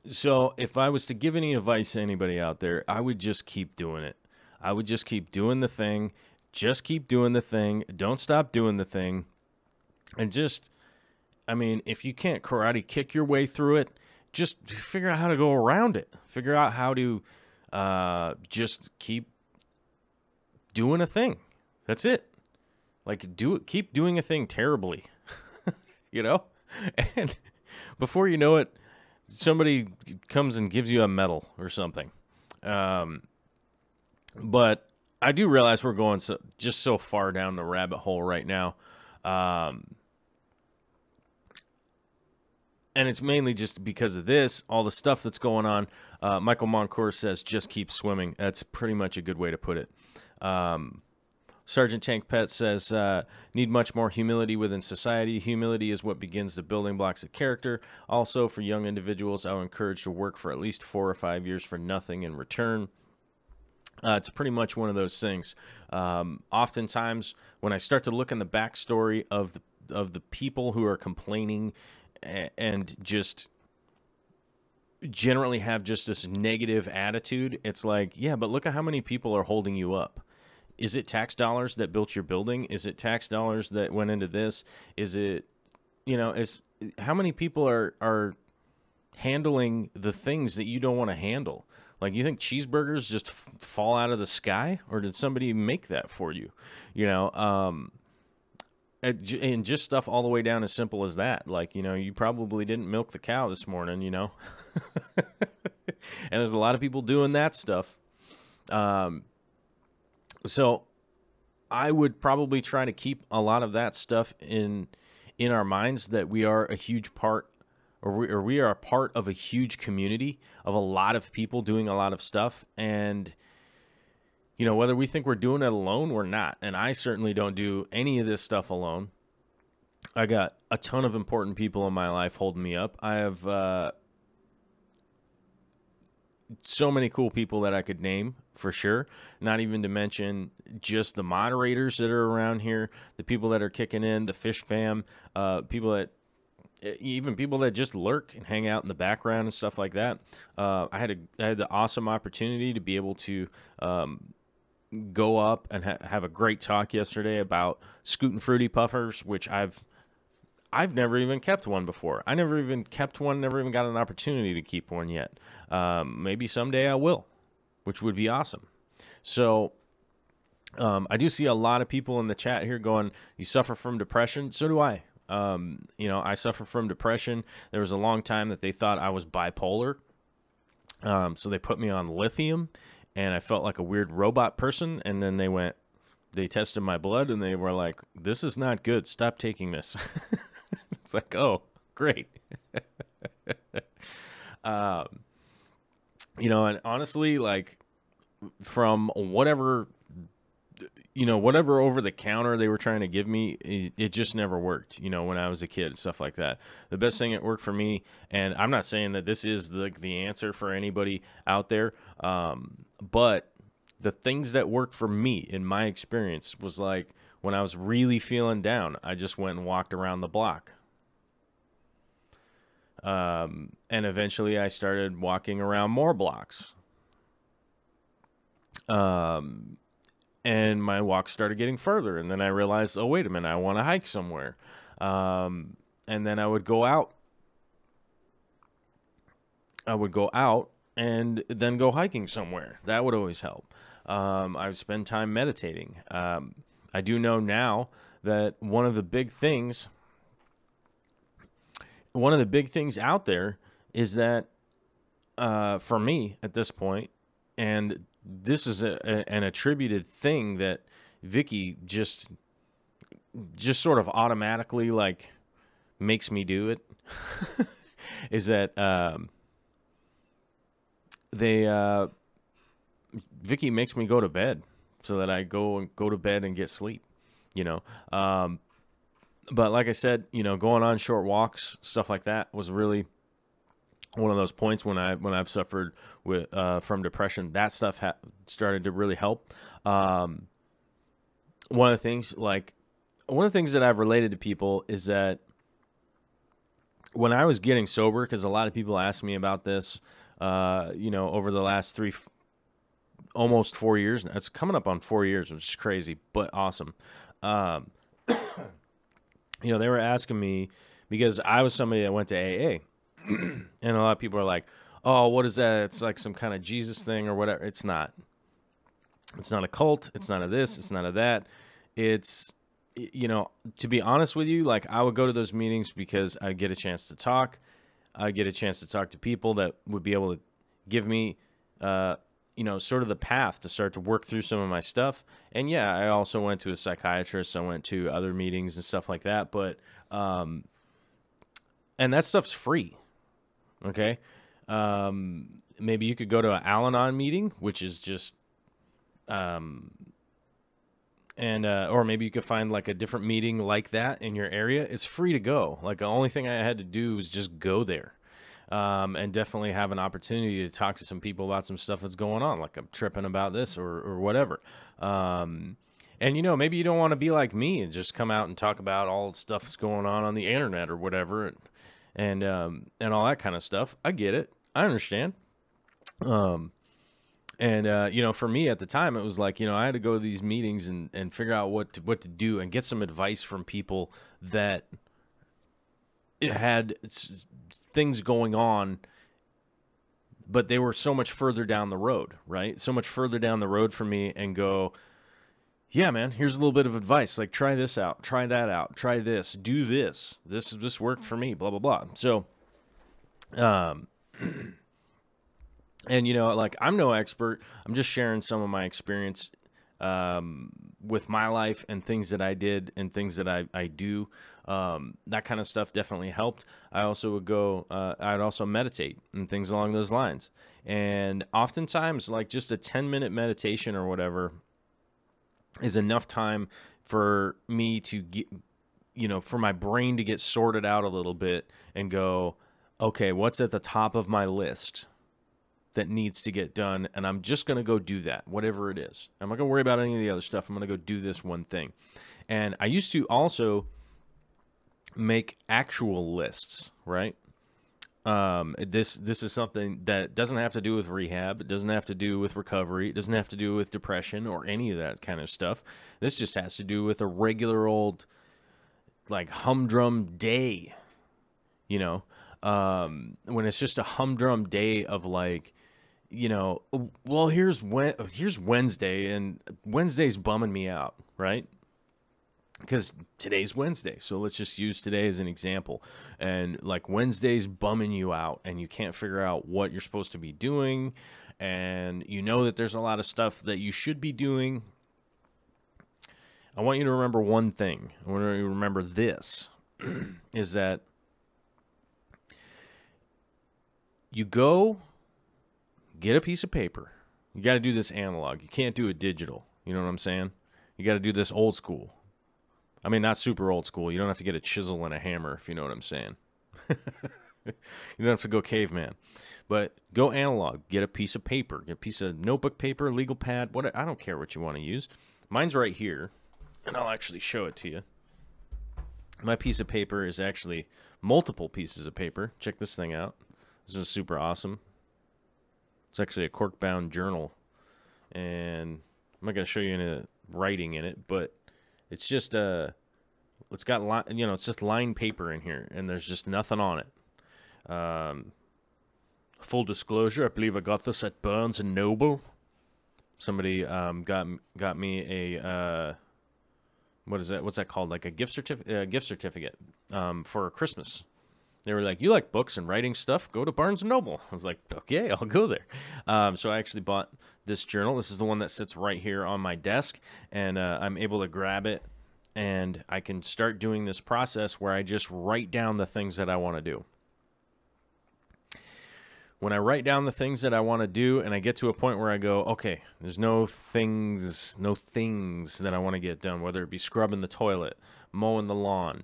So if I was to give any advice to anybody out there, I would just keep doing it. I would just keep doing the thing. Just keep doing the thing. Don't stop doing the thing. And if you can't karate kick your way through it, just figure out how to go around it. Figure out how to just keep doing a thing. That's it. Like, keep doing a thing terribly. And before you know it, somebody comes and gives you a medal or something. But I do realize we're going just so far down the rabbit hole right now. And it's mainly just because of this, all the stuff that's going on. Michael Moncourt says, just keep swimming. That's pretty much a good way to put it. Sergeant Tank Pet says, need much more humility within society. Humility is what begins the building blocks of character. Also, for young individuals, I would encourage to work for at least 4 or 5 years for nothing in return. It's pretty much one of those things. Oftentimes, when I start to look in the backstory of the people who are complaining and just generally have just this negative attitude. It's like, yeah, but look at how many people are holding you up. Is it tax dollars that built your building? Is it tax dollars that went into this? Is it, is how many people are handling the things that you don't want to handle? Like, you think cheeseburgers just fall out of the sky, or did somebody make that for you? And just stuff all the way down as simple as that. Like, you probably didn't milk the cow this morning, And there's a lot of people doing that stuff. So I would probably try to keep a lot of that stuff in our minds, that we are a huge part, or we are a part of a huge community of a lot of people doing a lot of stuff. And, whether we think we're doing it alone, we're not. And I certainly don't do any of this stuff alone. I got a ton of important people in my life holding me up. I have so many cool people that I could name, for sure. Not even to mention just the moderators that are around here, the people that are kicking in, the Fish Fam, even people that just lurk and hang out in the background and stuff like that. I had the awesome opportunity to be able to go up and have a great talk yesterday about Scootin' Fruity Puffers, which I've never even kept one before. I never even kept one, never even got an opportunity to keep one yet. Maybe someday I will, which would be awesome. So I do see a lot of people in the chat here going, you suffer from depression? So do I. I suffer from depression. There was a long time that they thought I was bipolar. So they put me on lithium, and I felt like a weird robot person. And then they tested my blood, and they were like, this is not good. Stop taking this. It's like, oh, great. And honestly, like, from whatever over the counter they were trying to give me, it just never worked, when I was a kid and stuff like that. The best thing that worked for me, and I'm not saying that this is the answer for anybody out there, but the things that worked for me in my experience was, like, when I was really feeling down, I just went and walked around the block. And eventually I started walking around more blocks. And my walks started getting further. And then I realized, oh, wait a minute, I want to hike somewhere. And then I would go out. And then go hiking somewhere. That would always help. I would spend time meditating. I do know now that one of the big things out there is that, for me at this point, and this is an attributed thing that Vicky just sort of automatically, like, makes me do it, is that Vicky makes me go to bed so that I go to bed and get sleep, But like I said, going on short walks, stuff like that was really one of those points when I've suffered from depression. That stuff started to really help. One of the things that I've related to people is that when I was getting sober, because a lot of people ask me about this, over the last almost 4 years. It's coming up on 4 years, which is crazy, but awesome. They were asking me, because I was somebody that went to AA, and a lot of people are like, oh, what is that? It's like some kind of Jesus thing or whatever. It's not. It's not a cult. It's not a this. It's not a that. It's, to be honest with you, like, I would go to those meetings because I get a chance to talk. I get a chance to talk to people that would be able to give me, sort of the path to start to work through some of my stuff. And yeah, I also went to a psychiatrist. I went to other meetings and stuff like that. But, and that stuff's free. Okay. Maybe you could go to an Al-Anon meeting, which is just, or maybe you could find like a different meeting like that in your area. It's free to go. Like, the only thing I had to do was just go there. And definitely have an opportunity to talk to some people about some stuff that's going on, like I'm tripping about this or whatever. And, maybe you don't want to be like me and just come out and talk about all the stuff that's going on the internet or whatever, and all that kind of stuff. I get it. I understand. And you know, for me at the time, it was like, you know, I had to go to these meetings and figure out what to do and get some advice from people that it had things going on, but they were so much further down the road, right? So much further down the road for me, and go, yeah, man, here's a little bit of advice. Like, try this out, try that out, try this, do this. This worked for me, blah, blah, blah. So, and, you know, like, I'm no expert. I'm just sharing some of my experience with my life and things that I did and things that I do. That kind of stuff definitely helped. I also would go, I'd also meditate and things along those lines. And oftentimes, like, just a 10-minute meditation or whatever is enough time for me to get, you know, for my brain to get sorted out a little bit and go, okay, what's at the top of my list that needs to get done? And I'm just going to go do that, whatever it is. I'm not going to worry about any of the other stuff. I'm going to go do this one thing. And I used to also make actual lists, right? This is something that doesn't have to do with rehab. It doesn't have to do with recovery. It doesn't have to do with depression or any of that kind of stuff. This just has to do with a regular old, like, humdrum day, you know? When it's just a humdrum day of, like, you know, well, here's Wednesday, and Wednesday's bumming me out, right? Because today's Wednesday, so let's just use today as an example. And, like, Wednesday's bumming you out, and you can't figure out what you're supposed to be doing, and you know that there's a lot of stuff that you should be doing. I want you to remember one thing. I want you to remember this, is that you go get a piece of paper. You got to do this analog. You can't do it digital. You know what I'm saying? You got to do this old school. I mean, not super old school. You don't have to get a chisel and a hammer, if you know what I'm saying. You don't have to go caveman. But go analog. Get a piece of paper. Get a piece of notebook paper, legal pad, what, I don't care what you want to use. Mine's right here, and I'll actually show it to you. My piece of paper is actually multiple pieces of paper. Check this thing out. This is super awesome. It's actually a cork-bound journal, and I'm not going to show you any writing in it, but it's just it's got, you know, it's just lined paper in here, and there's just nothing on it. Full disclosure, I believe I got this at Barnes and Noble. Somebody got me a what is that? What's that called? Like a gift certificate for Christmas. They were like, "You like books and writing stuff? Go to Barnes and Noble." I was like, "Okay, I'll go there." So I actually bought this journal. This is the one that sits right here on my desk, and I'm able to grab it, and I can start doing this process where I just write down the things that I want to do. When I write down the things that I want to do, and I get to a point where I go, okay, there's no things that I want to get done, whether it be scrubbing the toilet, mowing the lawn,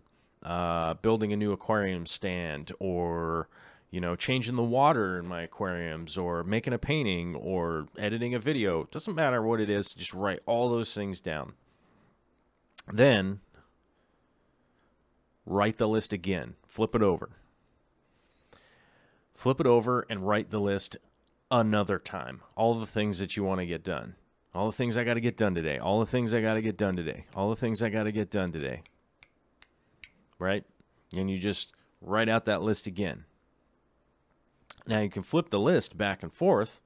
building a new aquarium stand, or, you know, changing the water in my aquariums, or making a painting, or editing a video. It doesn't matter what it is, just write all those things down. Then write the list again. Flip it over. Flip it over and write the list another time. All the things that you want to get done. All the things I got to get done today. All the things I got to get done today. All the things I got to get done today. Right? And you just write out that list again. Now you can flip the list back and forth.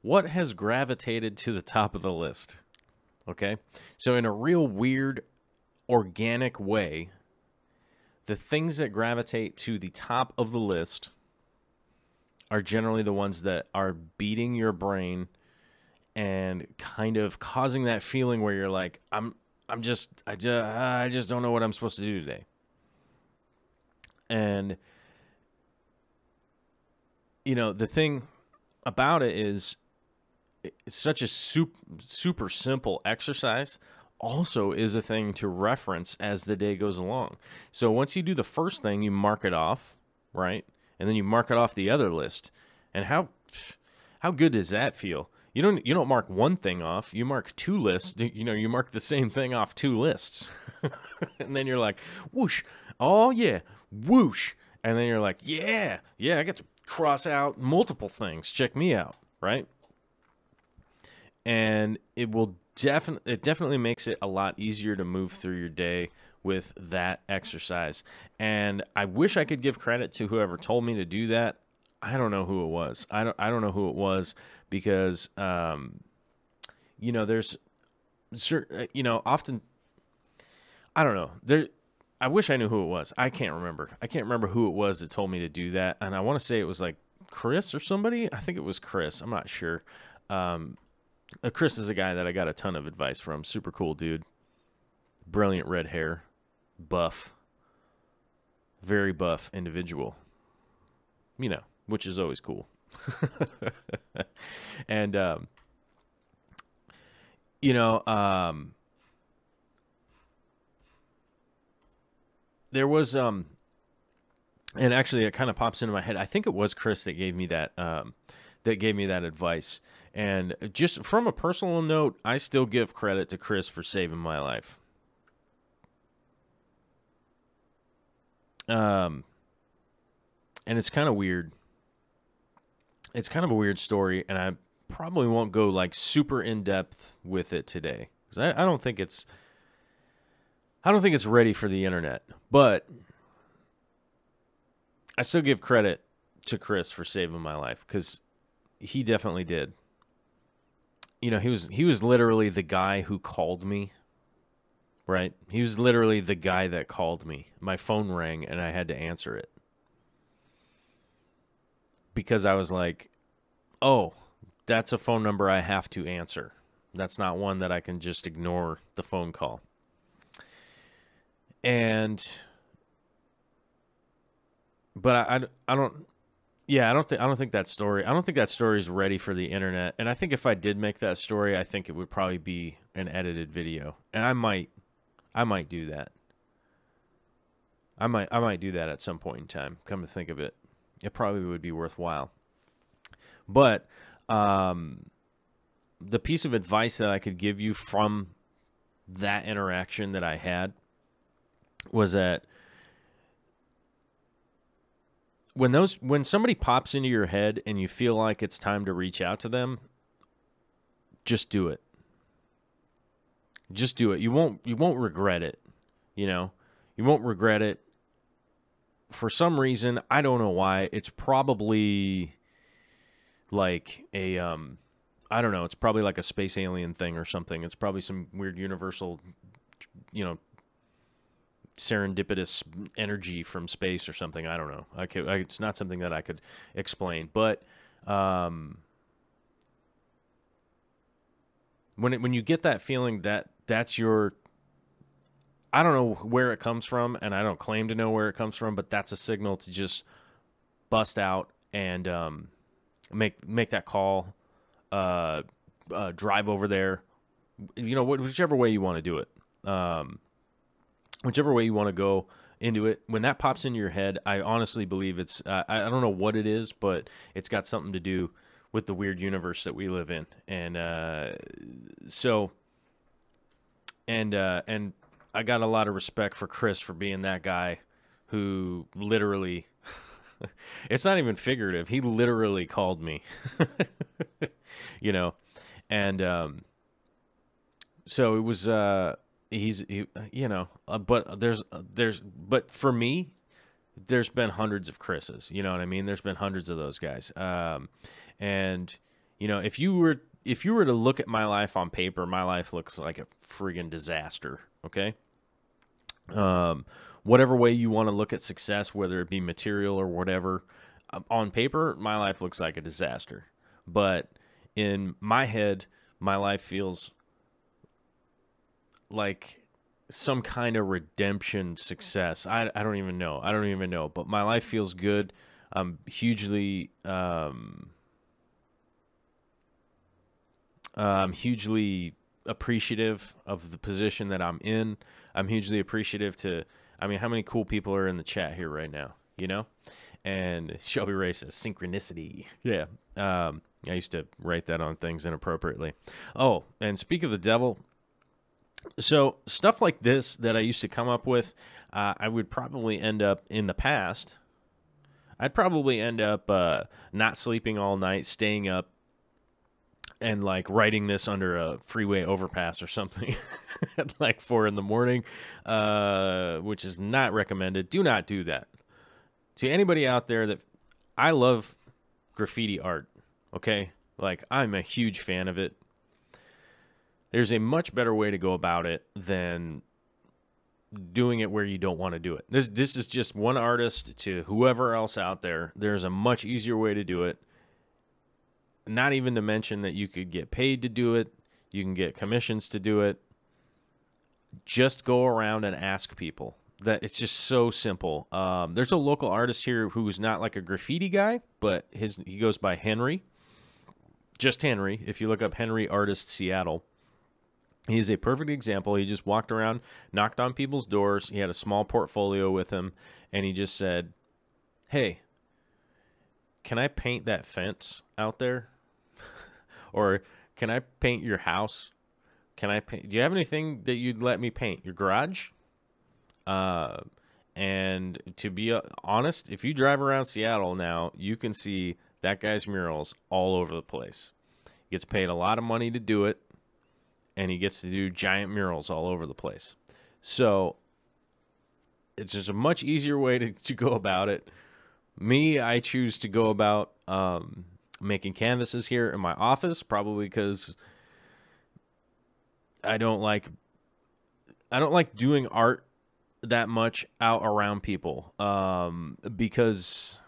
What has gravitated to the top of the list? Okay? So in a real weird, organic way, the things that gravitate to the top of the list are generally the ones that are beating your brain and kind of causing that feeling where you're like, I just don't know what I'm supposed to do today. And, you know, the thing about it is, it's such a super simple exercise, also is a thing to reference as the day goes along. So once you do the first thing, you mark it off, right? And then you mark it off the other list. And how good does that feel? You don't mark one thing off, you mark two lists. You know, you mark the same thing off two lists. And then you're like, whoosh, oh yeah, whoosh. And then you're like, yeah, I got to cross out multiple things. Check me out, right? And it definitely makes it a lot easier to move through your day with that exercise. And I wish I could give credit to whoever told me to do that. I don't know who it was. I don't know who it was because there's certain, often, I don't know. I wish I knew who it was. I can't remember. I can't remember who it was that told me to do that. And I want to say it was like Chris or somebody. I think it was Chris. I'm not sure. Chris is a guy that I got a ton of advice from. Super cool dude. Brilliant red hair. Buff. Very buff individual. Which is always cool. And, there was, and actually it kind of pops into my head. I think it was Chris that gave me that advice. And just from a personal note, I still give credit to Chris for saving my life. And it's kind of weird. It's kind of a weird story, and I probably won't go like super in depth with it today because I don't think it's ready for the internet. But I still give credit to Chris for saving my life because he definitely did. He was literally the guy who called me. Right? He was literally the guy that called me. My phone rang and I had to answer it. Because I was like, oh, that's a phone number I have to answer. That's not one that I can just ignore the phone call. But I don't think that story is ready for the internet. And I think if I did make that story, I think it would probably be an edited video. And I might do that. I might do that at some point in time. Come to think of it, it probably would be worthwhile. But the piece of advice that I could give you from that interaction that I had was that when somebody pops into your head and you feel like it's time to reach out to them, just do it. Just do it. You won't regret it. You won't regret it. For some reason, I don't know why. It's probably like a I don't know, it's probably like a space alien thing or something. It's probably some weird universal, serendipitous energy from space or something. I don't know. It's not something that I could explain. But when you get that feeling that's your, I don't know where it comes from, and I don't claim to know where it comes from, but that's a signal to just bust out and make that call, drive over there, whichever way you want to do it. Whichever way you want to go into it, when that pops into your head, I honestly believe it's, I don't know what it is, but it's got something to do with the weird universe that we live in. And and I got a lot of respect for Chris for being that guy who literally, it's not even figurative, he literally called me, and so it was, but for me, there's been hundreds of Chris's, you know what I mean? There's been hundreds of those guys. And if you were to look at my life on paper, my life looks like a friggin' disaster. Okay. Whatever way you want to look at success, whether it be material or whatever, on paper, my life looks like a disaster. But in my head, my life feels like some kind of redemption success. I don't even know. But my life feels good. I'm hugely appreciative of the position that I'm in. I'm hugely appreciative how many cool people are in the chat here right now, And Shelby Ray says synchronicity. Yeah. I used to write that on things inappropriately. Oh, and speak of the devil, so stuff like this that I used to come up with, I would probably end up in the past. I'd probably end up not sleeping all night, staying up, and like writing this under a freeway overpass or something at like 4 in the morning, which is not recommended. Do not do that. To anybody out there that I love graffiti art, okay? Like, I'm a huge fan of it. There's a much better way to go about it than doing it where you don't want to do it. This is just one artist to whoever else out there. There's a much easier way to do it. Not even to mention that you could get paid to do it. You can get commissions to do it. Just go around and ask people. That it's just so simple. There's a local artist here who's not like a graffiti guy, but he goes by Henry. Just Henry. If you look up Henry Artist Seattle, he is a perfect example. He just walked around, knocked on people's doors. He had a small portfolio with him, and he just said, "Hey, can I paint that fence out there? Or can I paint your house? Can I paint? Do you have anything that you'd let me paint? Your garage?" And to be honest, if you drive around Seattle now, you can see that guy's murals all over the place. He gets paid a lot of money to do it, and he gets to do giant murals all over the place. So it's just a much easier way to go about it. Me, I choose to go about making canvases here in my office, probably because I don't like doing art that much out around people, because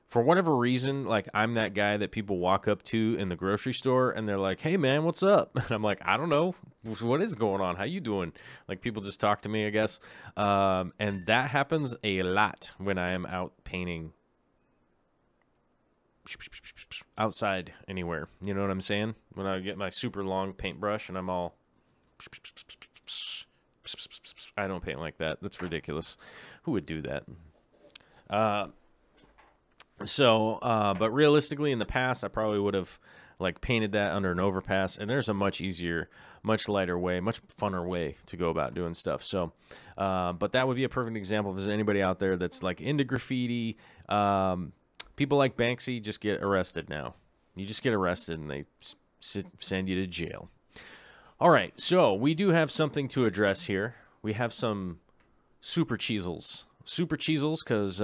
for whatever reason, like, I'm that guy that people walk up to in the grocery store and they're like, "Hey man, what's up?" And I'm like, "I don't know. What is going on? How you doing?" Like, people just talk to me, I guess. And that happens a lot when I am out painting outside anywhere. You know what I'm saying? When I get my super long paintbrush and I'm all, I don't paint like that. That's ridiculous. Who would do that? But realistically, in the past, I probably would have like painted that under an overpass. And there's a much easier, much lighter way, much funner way to go about doing stuff. So, but that would be a perfect example. If there's anybody out there that's like into graffiti, people like Banksy just get arrested now. You just get arrested and they send you to jail. All right, so we do have something to address here. We have some super cheesels. Super cheesels because,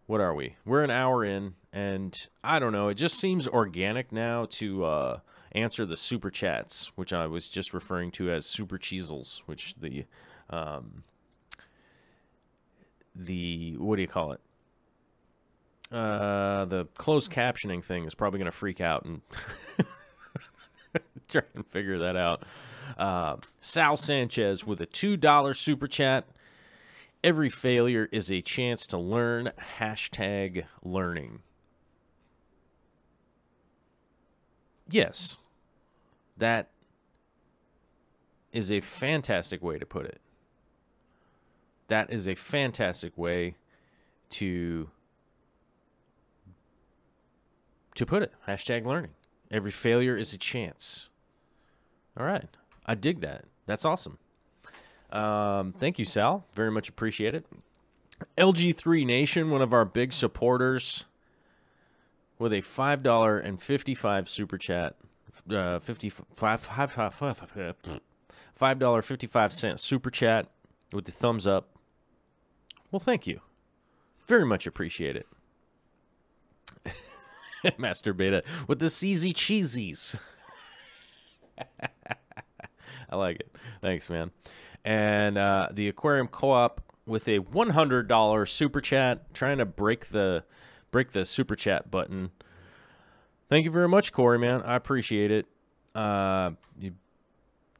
what are we? We're an hour in, and I don't know. It just seems organic now to answer the super chats, which I was just referring to as super cheesels, which the what do you call it? The closed captioning thing is probably going to freak out and try and figure that out. Sal Sanchez with a $2 super chat. Every failure is a chance to learn. #learning. Yes, that is a fantastic way to put it. That is a fantastic way to put it. #learning. Every failure is a chance. All right. I dig that. That's awesome. Thank you, Sal. Very much appreciate it. LG3 Nation, one of our big supporters, with a $5.55 super chat. $5.55 super chat with the thumbs up. Well, thank you. Very much appreciate it. Master Beta with the CZ Cheesies. I like it. Thanks, man. And the Aquarium Co-op with a $100 super chat, trying to break the super chat button. Thank you very much, Corey, man. I appreciate it.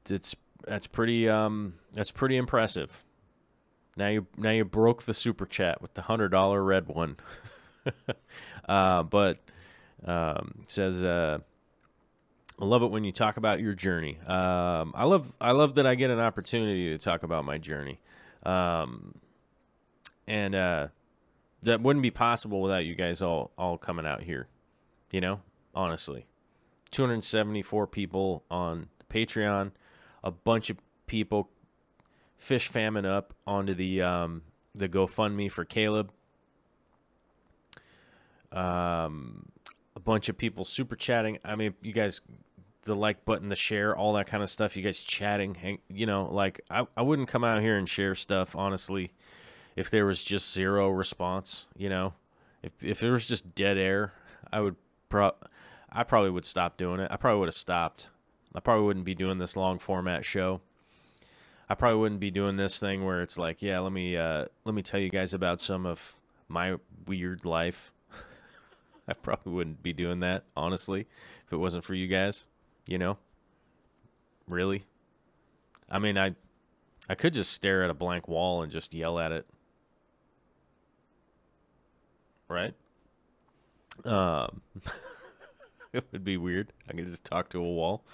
That's pretty impressive. Now you broke the super chat with the $100 red one. But says, I love it when you talk about your journey. I love that I get an opportunity to talk about my journey. And that wouldn't be possible without you guys all coming out here. You know, honestly, 274 people on Patreon, a bunch of people fish famine up onto the GoFundMe for Caleb. A bunch of people super chatting. I mean, you guys, the like button, the share, all that kind of stuff. You guys chatting, you know, like I wouldn't come out here and share stuff, honestly, if there was just zero response, you know. If there was just dead air, I probably would stop doing it. I probably would have stopped. I probably wouldn't be doing this long format show. I probably wouldn't be doing this thing where it's like, yeah, let me tell you guys about some of my weird life. I probably wouldn't be doing that, honestly, if it wasn't for you guys, you know? Really? I mean, I could just stare at a blank wall and just yell at it. Right? It would be weird. I could just talk to a wall.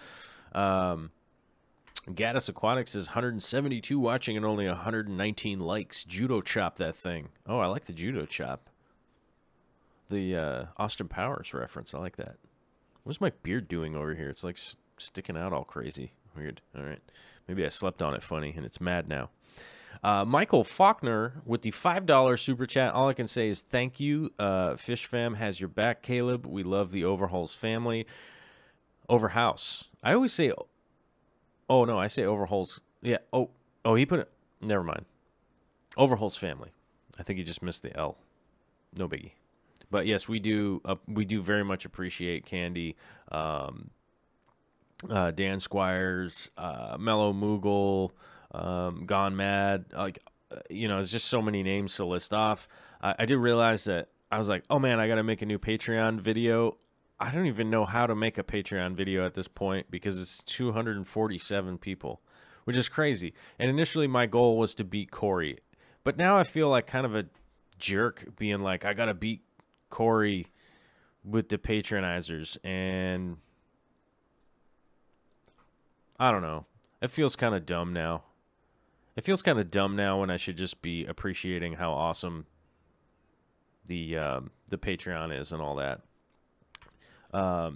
Gaddis Aquatics says 172 watching and only 119 likes. Judo chop that thing. Oh, I like the judo chop. The Austin Powers reference. I like that. What's my beard doing over here? It's like sticking out all crazy. Weird. All right. Maybe I slept on it funny and it's mad now. Michael Faulkner with the $5 super chat. All I can say is thank you. Fish Fam has your back, Caleb. We love the Overhauls family. Overhouse. I always say... Oh, no, I say Overhauls. Yeah. Oh, he put it... Never mind. Overhauls family. I think he just missed the L. No biggie. But yes, we do very much appreciate Candy, Dan Squires, Mellow Moogle, Gone Mad. Like, you know, there's just so many names to list off. I did realize that I was like, oh man, I got to make a new Patreon video. I don't even know how to make a Patreon video at this point because it's 247 people, which is crazy. And initially my goal was to beat Corey, but now I feel like kind of a jerk being like, I got to beat Corey with the patronizers, and I don't know. It feels kind of dumb now. It feels kind of dumb now when I should just be appreciating how awesome the Patreon is and all that.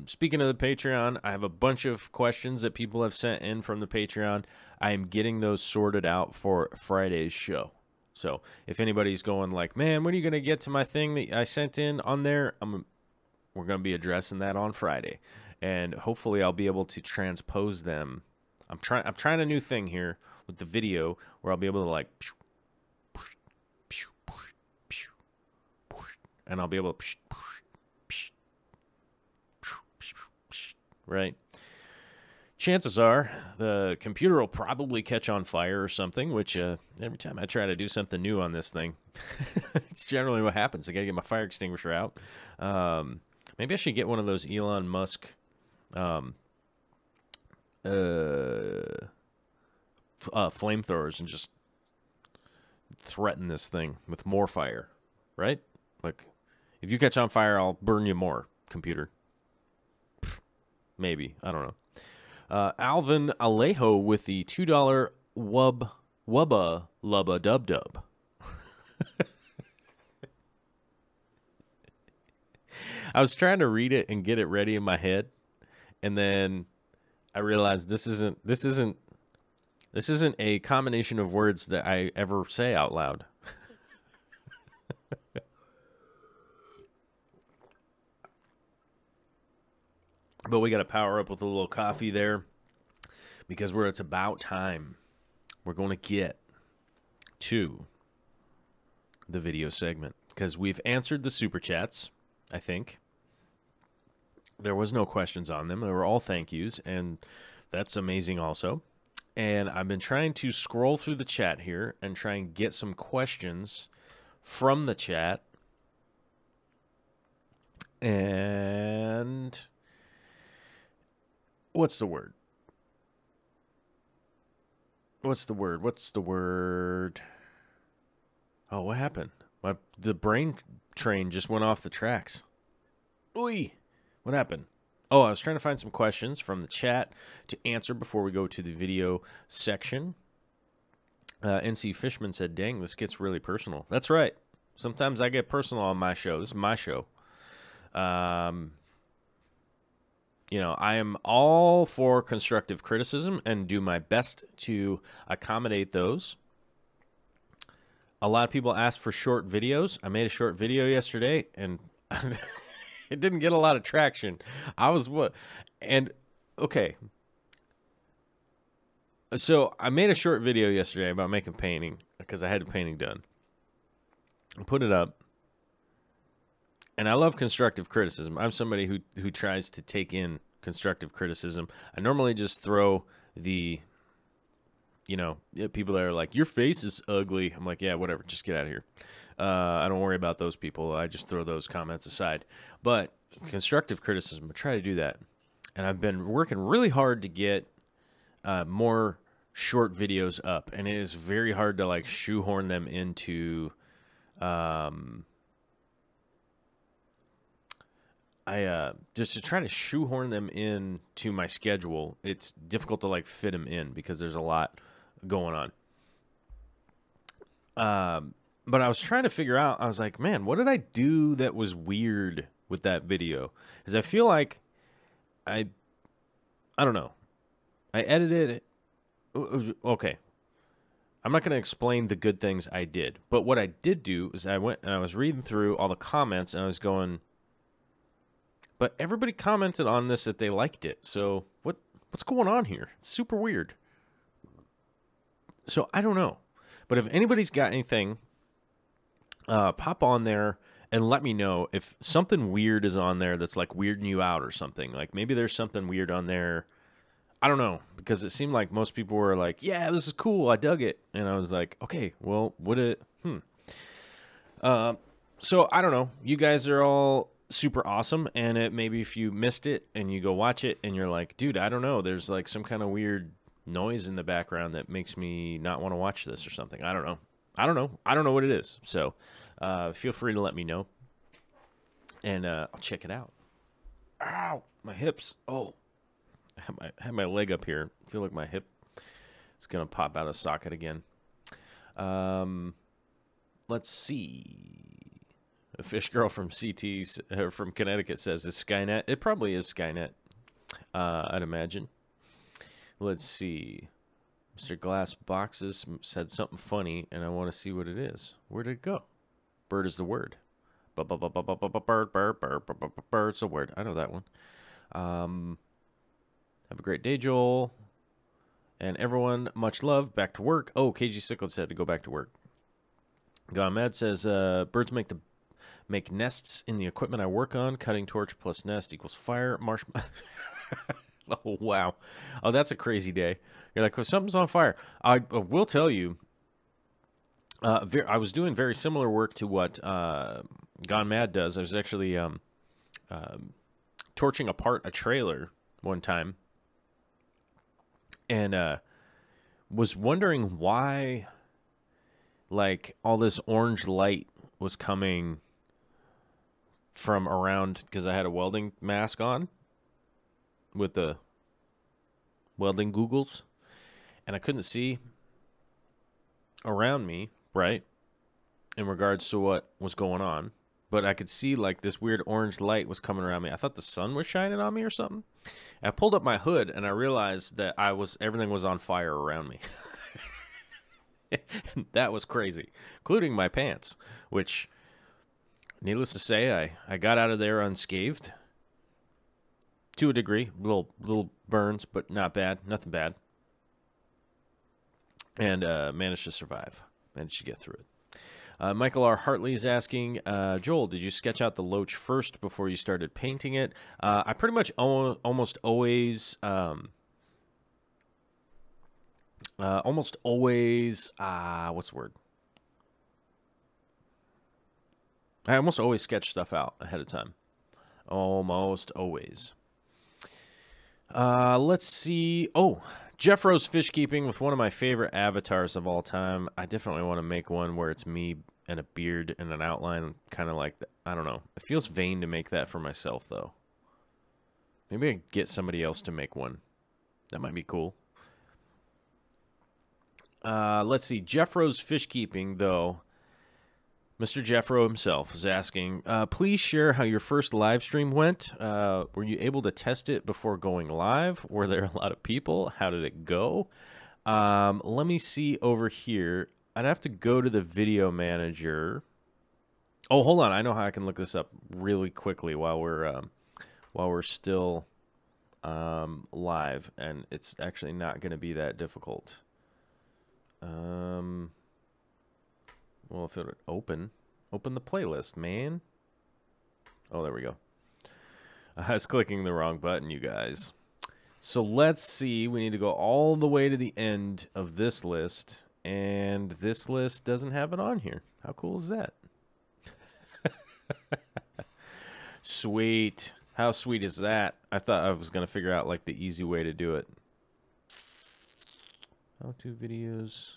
Speaking of the Patreon, I have a bunch of questions that people have sent in from the Patreon. I am getting those sorted out for Friday's show. So if anybody's going like, man, when are you going to get to my thing that I sent in on there? We're going to be addressing that on Friday. And hopefully I'll be able to transpose them. I'm trying a new thing here with the video where I'll be able to like, and I'll be able to, right? Chances are the computer will probably catch on fire or something, which every time I try to do something new on this thing, it's generally what happens. I got to get my fire extinguisher out. Maybe I should get one of those Elon Musk flamethrowers and just threaten this thing with more fire, right? Like, if you catch on fire, I'll burn you more, computer. Maybe. I don't know. Alvin Alejo with the $2 wubba lubba dub dub. I was trying to read it and get it ready in my head, and then I realized this isn't a combination of words that I ever say out loud. But we got to power up with a little coffee there because it's about time. We're going to get to the video segment because we've answered the super chats, I think. There was no questions on them. They were all thank yous, and that's amazing also. And I've been trying to scroll through the chat here and try and get some questions from the chat. And... What's the word? Oh, what happened? The brain train just went off the tracks. Oy! What happened? Oh, I was trying to find some questions from the chat to answer before we go to the video section. NC Fishman said, dang, this gets really personal. That's right. Sometimes I get personal on my show. This is my show. You know, I am all for constructive criticism and do my best to accommodate those. A lot of people ask for short videos. I made a short video yesterday, and It didn't get a lot of traction. I was what? And okay. So I made a short video yesterday about making painting because I had the painting done. I put it up. And I love constructive criticism. I'm somebody who tries to take in constructive criticism. I normally just throw the, people that are like, your face is ugly. I'm like, yeah, whatever. Just get out of here. I don't worry about those people. I just throw those comments aside. But constructive criticism, I try to do that. And I've been working really hard to get more short videos up. And it is very hard to like shoehorn them into... just to try to shoehorn them in to my schedule, it's difficult to like fit them in because there's a lot going on. But I was trying to figure out, I was like, man, what did I do that was weird with that video? Because I feel like I don't know. I edited it. Okay. I'm not going to explain the good things I did. But what I did do is I went and I was reading through all the comments and I was going, but everybody commented on this that they liked it. So what's going on here? It's super weird. So I don't know. But if anybody's got anything, pop on there and let me know if something weird is on there that's like weirding you out or something. Like maybe there's something weird on there. I don't know. Because it seemed like most people were like, yeah, this is cool. I dug it. And I was like, okay, well, so I don't know. You guys are all super awesome, and maybe if you missed it and you go watch it and you're like, dude, I don't know, there's like some kind of weird noise in the background that makes me not want to watch this or something. I don't know what it is. So feel free to let me know, and I'll check it out. Ow, my hips. Oh, I have my leg up here. I feel like my hip is gonna pop out of socket again. Let's see. A fish girl from from Connecticut says, is Skynet? It probably is Skynet, I'd imagine. Let's see. Mr. Glass Boxes said something funny, and I want to see what it is. Where did it go? Bird is the word. Bird's the word. I know that one. Have a great day, Joel. And everyone, much love. Back to work. Oh, KG Ciclet said to go back to work. Gone Mad says, birds make nests in the equipment I work on. Cutting torch plus nest equals fire. Marshmallow. Oh, wow. Oh, that's a crazy day. You're like, oh, something's on fire. I will tell you, I was doing very similar work to what Gone Mad does. I was actually torching apart a trailer one time and was wondering why, like, all this orange light was coming from around, because I had a welding mask on with the welding googles, and I couldn't see around me, right, in regards to what was going on, but I could see like this weird orange light was coming around me. I thought the sun was shining on me or something. I pulled up my hood and I realized that everything was on fire around me. That was crazy, including my pants, which, needless to say, I got out of there unscathed to a degree. Little burns, but not bad. Nothing bad. And managed to survive. Managed to get through it. Michael R. Hartley is asking, Joel, did you sketch out the loach first before you started painting it? I pretty much almost always... what's the word? I almost always sketch stuff out ahead of time. Almost always. Let's see. Oh, Jeff Rose Fish Keeping with one of my favorite avatars of all time. I definitely want to make one where it's me and a beard and an outline, kind of like that. I don't know. It feels vain to make that for myself, though. Maybe I can get somebody else to make one. That might be cool. Let's see. Jeff Rose Fish Keeping, though. Mr. Jeffro himself is asking, please share how your first live stream went. Were you able to test it before going live? Were there a lot of people? How did it go? Let me see over here. I'd have to go to the video manager. Oh, hold on. I know how I can look this up really quickly while we're still live, and it's actually not going to be that difficult. Well, if it would open the playlist, man. Oh, there we go. I was clicking the wrong button, you guys. So let's see. We need to go all the way to the end of this list, and this list doesn't have it on here. How cool is that? Sweet. How sweet is that? I thought I was going to figure out like the easy way to do it. How-to videos.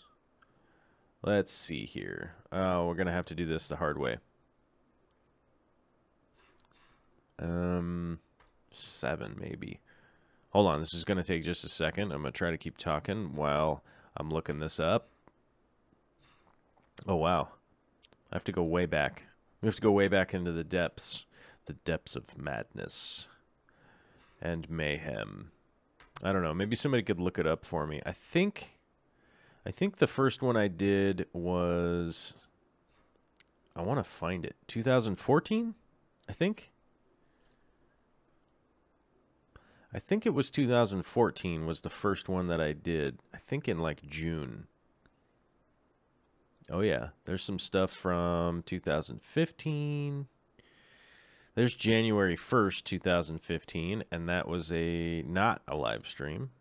Let's see here. Oh, we're going to have to do this the hard way. 7 maybe. Hold on. This is going to take just a second. I'm going to try to keep talking while I'm looking this up. Oh, wow. I have to go way back. We have to go way back into the depths of madness and mayhem. I don't know. Maybe somebody could look it up for me. I think the first one I did was, I want to find it, 2014, I think. I think it was 2014 was the first one that I did. I think in like June. Oh yeah, there's some stuff from 2015. There's January 1st, 2015, and that was not a live stream.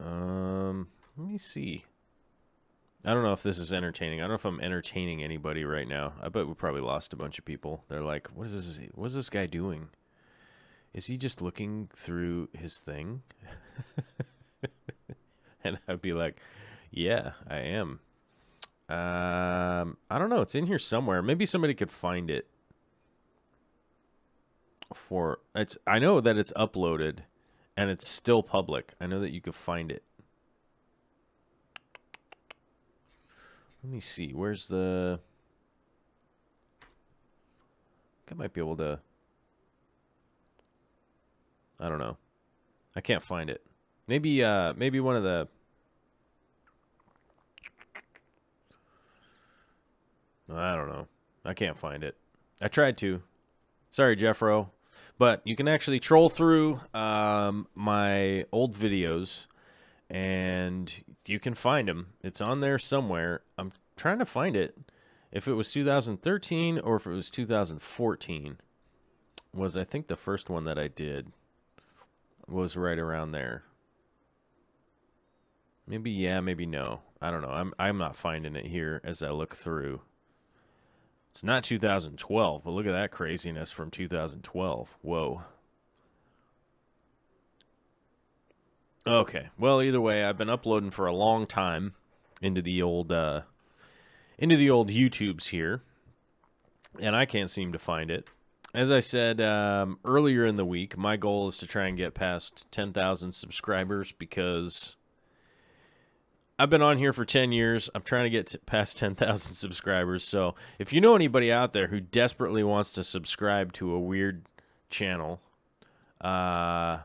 Let me see. I don't know if this is entertaining. I don't know if I'm entertaining anybody right now. I bet we probably lost a bunch of people. They're like, what is this guy doing? Is he just looking through his thing? And I'd be like, yeah, I am. I don't know. It's in here somewhere. Maybe somebody could find it. I know that it's uploaded and it's still public. I know that you could find it. Let me see. Where's the... I might be able to... I don't know. I can't find it. Maybe one of the... I don't know. I can't find it. I tried to. Sorry, Jeffro. But you can actually troll through my old videos, and you can find them. It's on there somewhere. I'm trying to find it. If it was 2013 or if it was 2014 was, I think, the first one that I did was right around there. Maybe yeah, maybe no. I don't know. I'm not finding it here as I look through. It's not 2012, but look at that craziness from 2012. Whoa. Okay. Well, either way, I've been uploading for a long time into the old YouTubes here, and I can't seem to find it. As I said earlier in the week, my goal is to try and get past 10,000 subscribers because I've been on here for 10 years. I'm trying to get past 10,000 subscribers. So if you know anybody out there who desperately wants to subscribe to a weird channel, pass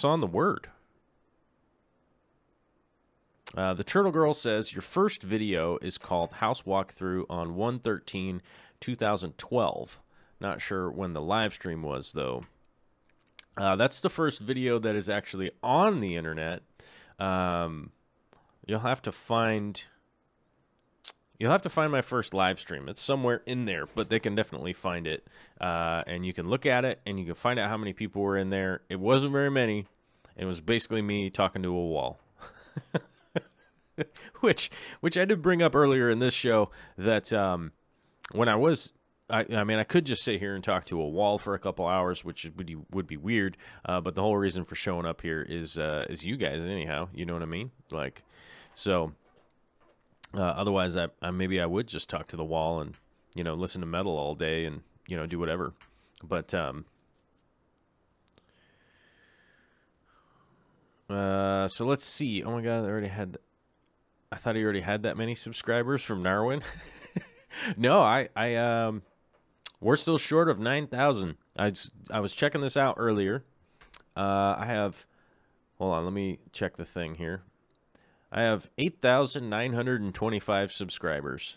on the word. The Turtle Girl says, your first video is called House Walkthrough on 1/13/2012. Not sure when the live stream was, though. That's the first video that is actually on the internet. You'll have to find my first live stream. It's somewhere in there, but they can definitely find it. And you can look at it, and you can find out how many people were in there. It wasn't very many. It was basically me talking to a wall. which I did bring up earlier in this show that when I mean, I could just sit here and talk to a wall for a couple hours, which would be weird. But the whole reason for showing up here is you guys, anyhow. You know what I mean? Like, so otherwise, maybe I would just talk to the wall and listen to metal all day and do whatever. But so let's see. Oh my God, I thought he already had that many subscribers from Narwin. No, we're still short of 9,000. I was checking this out earlier. I have, hold on, let me check the thing here. I have 8,925 subscribers.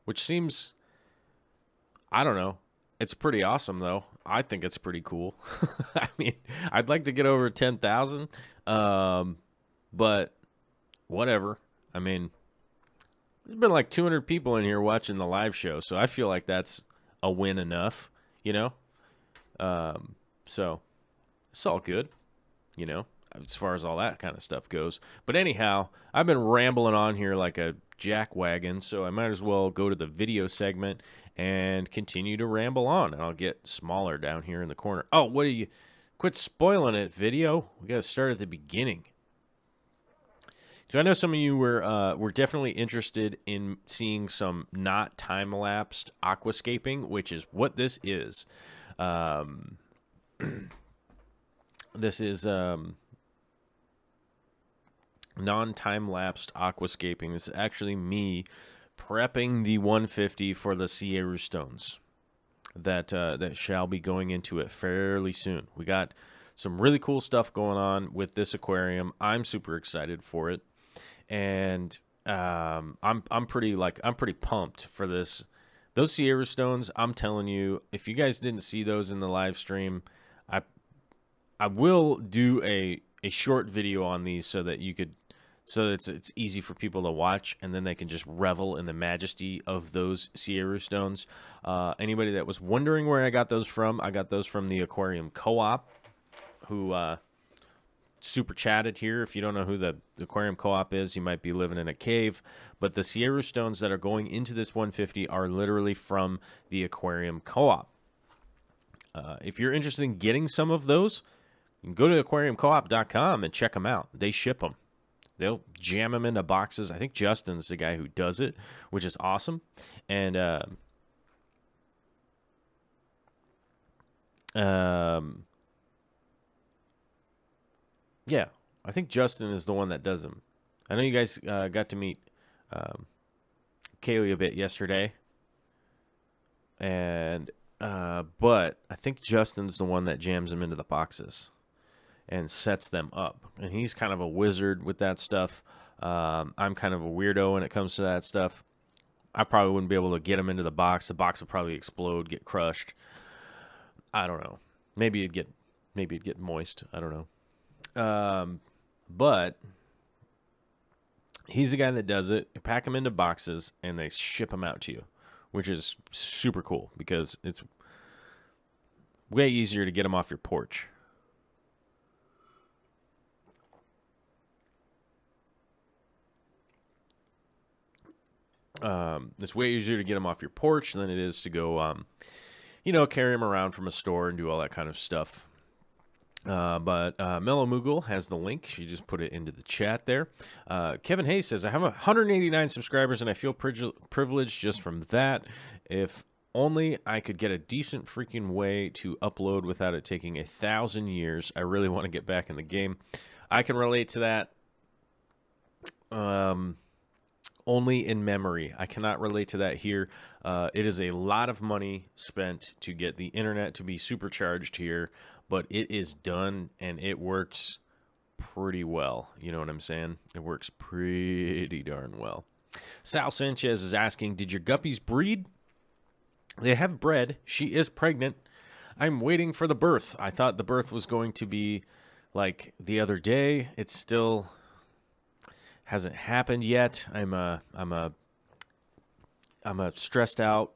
which seems, I don't know. It's pretty awesome, though. I think it's pretty cool. I mean, I'd like to get over 10,000, but whatever. I mean, there's been like 200 people in here watching the live show, so I feel like that's a win enough, you know? So it's all good, you know, as far as all that kind of stuff goes. But anyhow, I've been rambling on here like a jackwagon, so I might as well go to the video segment and continue to ramble on, and I'll get smaller down here in the corner. Oh, what are you? Quit spoiling it, video. We got to start at the beginning. So I know some of you were definitely interested in seeing some not time-lapsed aquascaping, which is what this is. This is non-time-lapsed aquascaping. This is actually me prepping the 150 for the Sierra stones that shall be going into it fairly soon. We got some really cool stuff going on with this aquarium. I'm super excited for it. And I'm pretty pumped for this. Those Sierra stones, I'm telling you, if you guys didn't see those in the live stream, I will do a short video on these so that you could, so it's easy for people to watch, and then they can just revel in the majesty of those Sierra stones. Anybody that was wondering where I got those from the Aquarium Co-op, who super chatted here. If you don't know who the Aquarium Co-op is, you might be living in a cave. But the Sierra stones that are going into this 150 are literally from the Aquarium Co-op. If you're interested in getting some of those, you can go to aquariumcoop.com and check them out. They ship them. They'll jam them into boxes. I think Justin's the guy who does it, which is awesome. And yeah, I think Justin is the one that does them. I know you guys got to meet Kaylee a bit yesterday, and but I think Justin's the one that jams them into the boxes and sets them up. And he's kind of a wizard with that stuff. I'm kind of a weirdo when it comes to that stuff. I probably wouldn't be able to get them into the box. The box would probably explode, get crushed. I don't know. Maybe it'd get moist. I don't know. But he's the guy that does it. You pack them into boxes and they ship them out to you, which is super cool because it's way easier to get them off your porch. It's way easier to get them off your porch than it is to go, carry them around from a store and do all that kind of stuff. But Mellow Moogle has the link. She just put it into the chat there. Kevin Hayes says, I have 189 subscribers and I feel privileged just from that. If only I could get a decent freaking way to upload without it taking 1,000 years. I really want to get back in the game. I can relate to that. Only in memory. I cannot relate to that here. It is a lot of money spent to get the internet to be supercharged here, but it is done and it works pretty well. You know what I'm saying? It works pretty darn well. Sal Sanchez is asking, did your guppies breed? They have bred. She is pregnant. I'm waiting for the birth. I thought the birth was going to be like the other day. It's still hasn't happened yet. I'm a stressed out.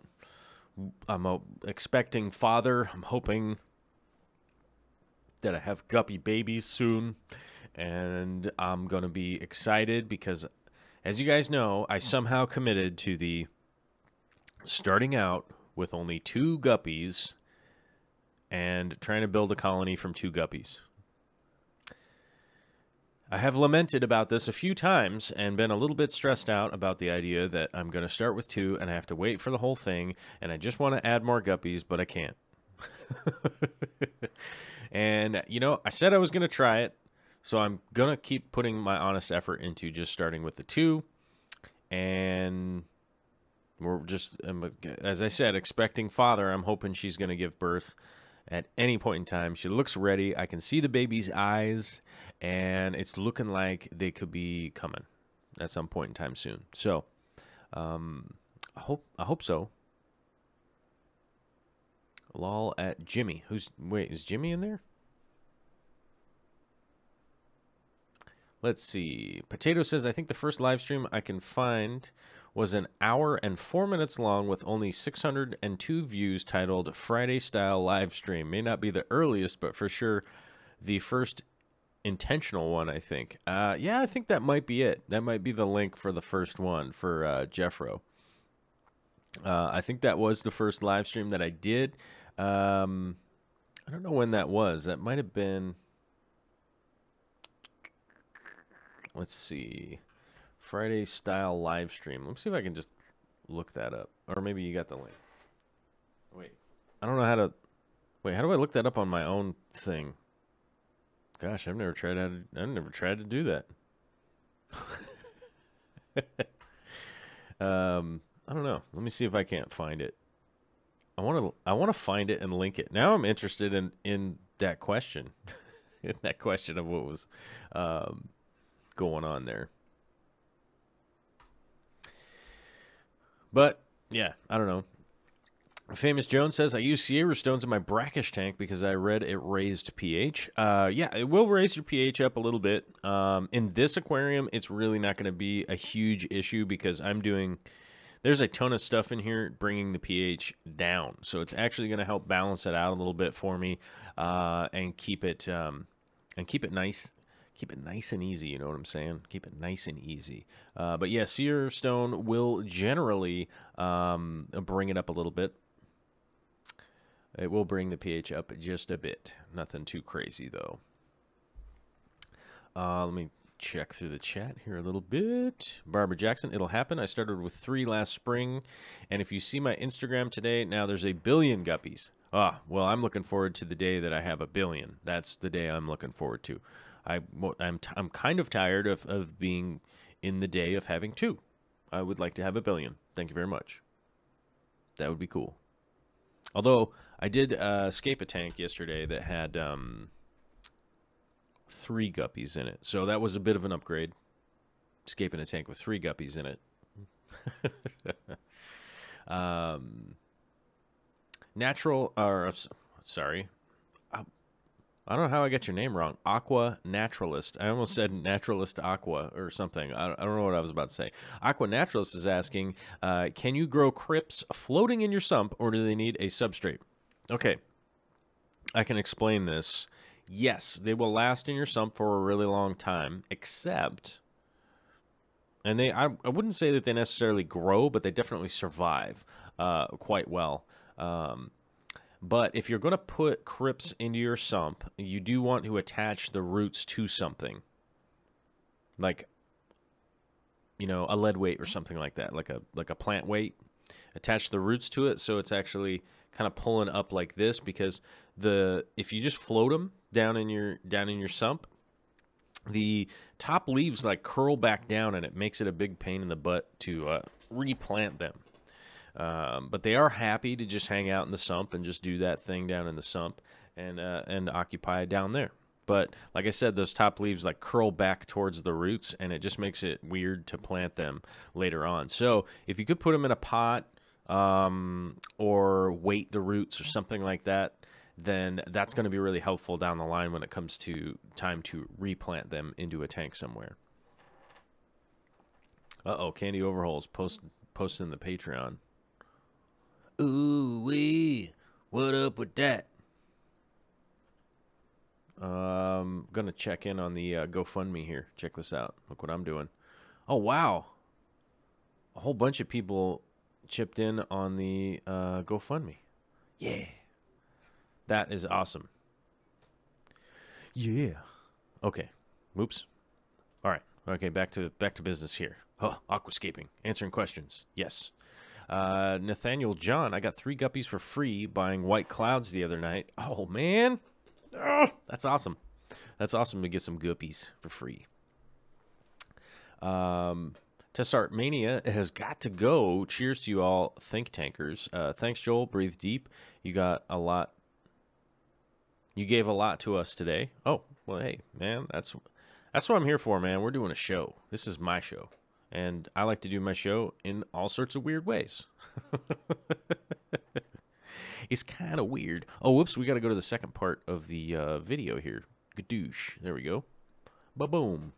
I'm a expecting father. I'm hoping that I have guppy babies soon, and I'm gonna be excited because, as you guys know, I somehow committed to the starting out with only 2 guppies and trying to build a colony from 2 guppies. I have lamented about this a few times and been a little bit stressed out about the idea that I'm going to start with 2 and I have to wait for the whole thing, and I just want to add more guppies, but I can't. And, I said I was going to try it, so I'm going to keep putting my honest effort into just starting with the 2, and we're just, as I said, expecting father. I'm hoping she's going to give birth at any point in time. She looks ready. I can see the baby's eyes, and it's looking like they could be coming at some point in time soon. So I hope so. Lol at Jimmy. Wait, is Jimmy in there? Let's see. Potato says, I think the first live stream I can find was an hour and 4 minutes long with only 602 views, titled Friday Style Live Stream. May not be the earliest, but for sure the first intentional one, I think. Yeah, I think that might be it. That might be the link for the first one for Jeffro. I think that was the first live stream that I did. I don't know when that was. That might have been... Let's see. Friday style live stream. Let me see if I can just look that up. Or maybe you got the link. Wait. I don't know how to... Wait, how do I look that up on my own thing? Gosh, I've never tried to do that. I don't know. Let me see if I can't find it. I want to find it and link it. Now I'm interested in that question. In that question of what was going on there. But yeah, I don't know. Famous Jones says, I use Sierra stones in my brackish tank because I read it raised pH. Yeah, it will raise your pH up a little bit. In this aquarium, it's really not going to be a huge issue because there's a ton of stuff in here bringing the pH down. So it's actually going to help balance it out a little bit for me and keep it nice. Keep it nice and easy, you know what I'm saying? Keep it nice and easy. But yeah, Sierra stone will generally bring it up a little bit. It will bring the pH up just a bit. Nothing too crazy, though. Let me check through the chat here a little bit. Barbara Jackson, it'll happen. I started with 3 last spring. And if you see my Instagram today, now there's 1 billion guppies. Well, I'm looking forward to the day that I have 1 billion. That's the day I'm looking forward to. I'm kind of tired of being in the day of having 2. I would like to have 1 billion. Thank you very much. That would be cool. Although I did escape a tank yesterday that had 3 guppies in it. So that was a bit of an upgrade. Escaping a tank with 3 guppies in it. Sorry. I don't know how I got your name wrong. Aqua Naturalist. I almost said Naturalist Aqua or something. I don't know what I was about to say. Aqua Naturalist is asking, can you grow crypts floating in your sump, or do they need a substrate? Okay. I can explain this. Yes, they will last in your sump for a really long time, except... And I wouldn't say that they necessarily grow, but they definitely survive quite well. But if you're going to put crypts into your sump, you do want to attach the roots to something. Like, you know, a lead weight or something like that, like a plant weight. Attach the roots to it so it's actually kind of pulling up like this, because if you just float them down in your sump, the top leaves like curl back down and it makes it a big pain in the butt to replant them. But they are happy to just hang out in the sump and just do that thing down in the sump and occupy down there. But like I said, those top leaves like curl back towards the roots, and it just makes it weird to plant them later on. So if you could put them in a pot or weight the roots or something like that, then that's going to be really helpful down the line when it comes to time to replant them into a tank somewhere. Candy Overhauls posting the Patreon. Ooh-wee, what up with that? Gonna check in on the GoFundMe here. Check this out. Look what I'm doing. Oh, wow. A whole bunch of people chipped in on the GoFundMe. Yeah. That is awesome. Yeah. Okay. Oops. All right. Okay, back to business here. Aquascaping. Answering questions. Yes. Nathaniel John, I got 3 guppies for free buying white clouds the other night. Oh, man. Oh, that's awesome. That's awesome to get some guppies for free. Tessart Mania has got to go. Cheers to you all, think tankers. Thanks, Joel. Breathe deep. You got a lot. You gave a lot to us today. Oh, well, hey, man, that's what I'm here for, man. We're doing a show. This is my show. And I like to do my show in all sorts of weird ways. It's kind of weird. Oh, whoops, we got to go to the second part of the video here. Gadoosh. There we go. Ba-boom.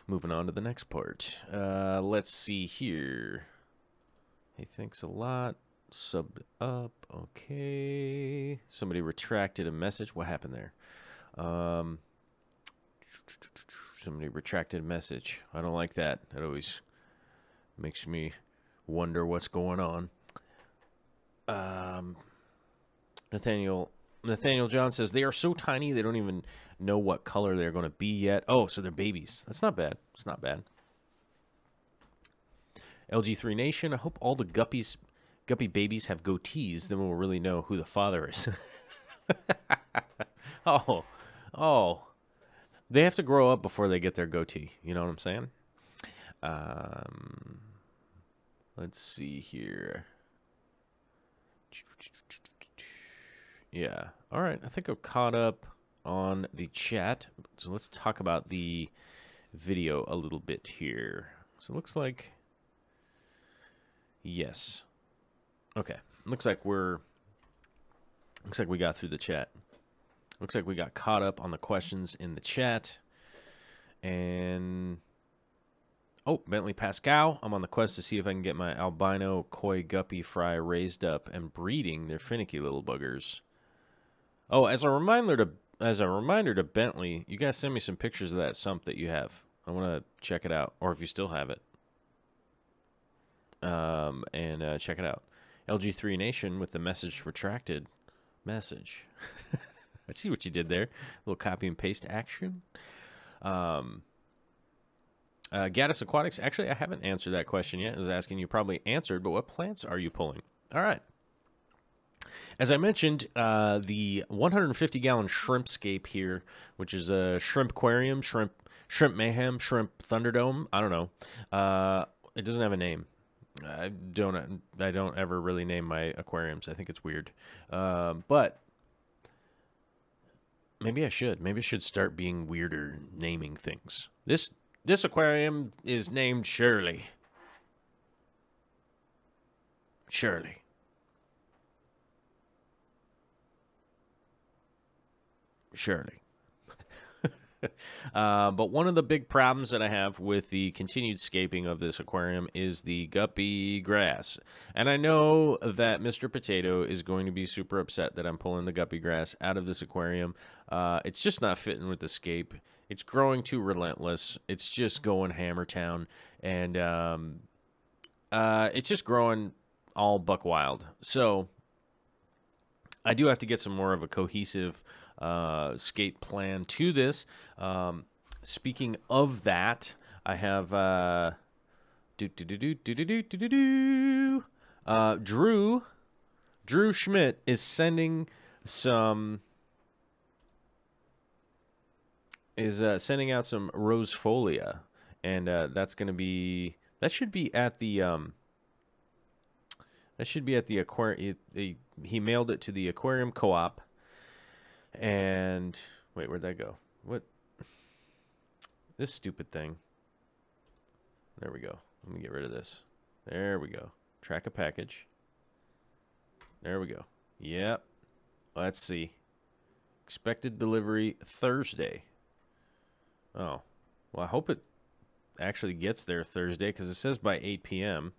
Moving on to the next part. Let's see here. Hey, thanks a lot. Subbed up. Okay. Somebody retracted a message. What happened there? Somebody retracted a message. I don't like that. That always makes me wonder what's going on. Nathaniel John says, they are so tiny they don't even know what color they're going to be yet. Oh, so they're babies. That's not bad. It's not bad. LG3 Nation, I hope all the guppy babies have goatees. Then we'll really know who the father is. Oh. They have to grow up before they get their goatee. You know what I'm saying? Let's see here. Yeah. All right. I think I'm caught up on the chat. So let's talk about the video a little bit here. So it looks like... Yes. Okay. Looks like we got through the chat. Looks like we got caught up on the questions in the chat. And... Oh, Bentley Pascal. I'm on the quest to see if I can get my albino koi guppy fry raised up and breeding. They're finicky little buggers. Oh, as a reminder to Bentley, you guys send me some pictures of that sump that you have. I want to check it out, or if you still have it. And check it out. LG3 Nation with the message retracted message. I see what you did there. A little copy and paste action. Gaddis Aquatics. Actually, I haven't answered that question yet. I was asking, you probably answered, but what plants are you pulling? All right. As I mentioned, the 150-gallon shrimpscape here, which is a shrimp aquarium, shrimp mayhem, shrimp thunderdome. I don't know. It doesn't have a name. I don't ever really name my aquariums. I think it's weird. But maybe I should. Maybe I should start being weirder naming things. This aquarium is named Shirley. Shirley. But one of the big problems that I have with the continued scaping of this aquarium is the guppy grass. And I know that Mr. Potato is going to be super upset that I'm pulling the guppy grass out of this aquarium. It's just not fitting with the scape. It's growing too relentless. It's just going hammer town. And it's just growing all buck wild. So I do have to get some more of a cohesive scape plan to this. Speaking of that, I have Drew Schmidt is sending some sending out some rosefolia, and that should be at the aquarium. He mailed it to the aquarium co-op. And wait, where'd that go? What? This stupid thing. There we go. Let me get rid of this. There we go. Track a package. There we go. Yep. Let's see. Expected delivery Thursday. Oh. Well, I hope it actually gets there Thursday because it says by 8 p.m.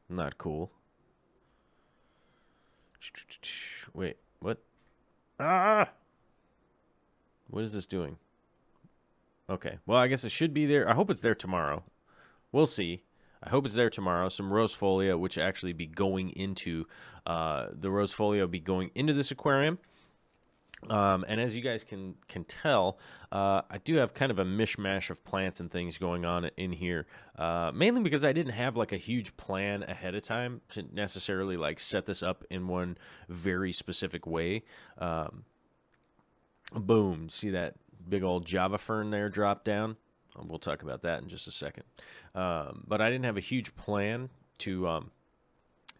Not cool. Wait, what? Ah! What is this doing? Okay, well, I guess it should be there. I hope it's there tomorrow. We'll see. I hope it's there tomorrow. Some rosefolia, which actually be going into the rosefolia will be going into this aquarium. And as you guys can tell, I do have kind of a mishmash of plants and things going on in here, mainly because I didn't have like a huge plan ahead of time to necessarily like set this up in one very specific way. Boom. See that big old Java fern there drop down? We'll talk about that in just a second. But I didn't have a huge plan to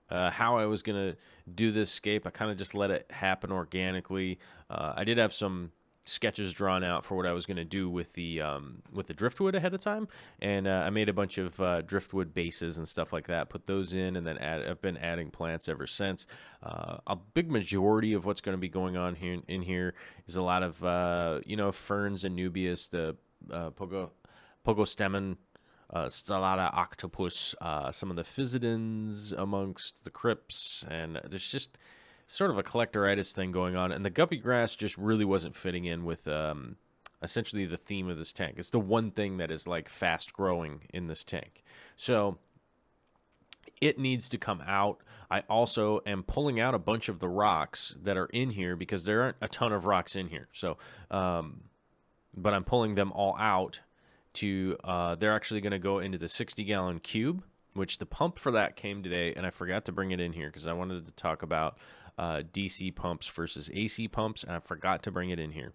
how I was going to do this scape. I kind of just let it happen organically. I did have some sketches drawn out for what I was going to do with the driftwood ahead of time, and I made a bunch of driftwood bases and stuff like that. Put those in, and then I've been adding plants ever since. A big majority of what's going to be going on here in here is a lot of ferns and nubius, the pogostemon, stellata octopus, some of the physidins amongst the crypts, and there's just sort of a collectoritis thing going on, and the guppy grass just really wasn't fitting in with essentially the theme of this tank. It's the one thing that is like fast growing in this tank, so it needs to come out. I also am pulling out a bunch of the rocks that are in here because there aren't a ton of rocks in here, so but I'm pulling them all out to they're actually going to go into the 60-gallon cube, which the pump for that came today, and I forgot to bring it in here because I wanted to talk about DC pumps versus AC pumps, and I forgot to bring it in here.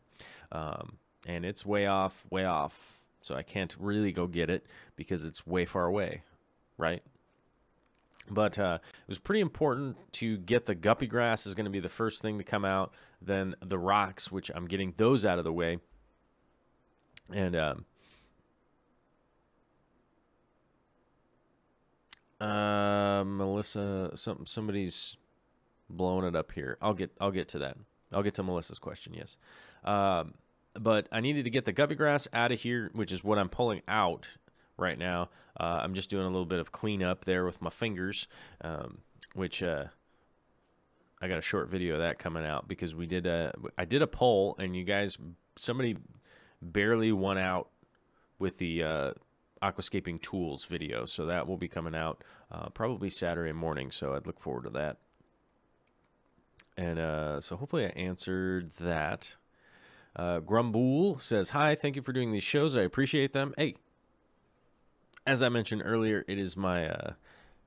And it's way off, so I can't really go get it because it's way far away, right? But it was pretty important to get the guppy grass is going to be the first thing to come out, then the rocks, which I'm getting those out of the way. And Melissa, somebody's blowing it up here. I'll get to that. I'll get to Melissa's question, yes. But I needed to get the guppy grass out of here, which is what I'm pulling out right now. I'm just doing a little bit of cleanup there with my fingers, which I got a short video of that coming out because I did a poll, and somebody barely won out with the aquascaping tools video, so that will be coming out probably Saturday morning, so I'd look forward to that. And so hopefully I answered that. Grumbool says, hi, thank you for doing these shows. I appreciate them. Hey, as I mentioned earlier, it is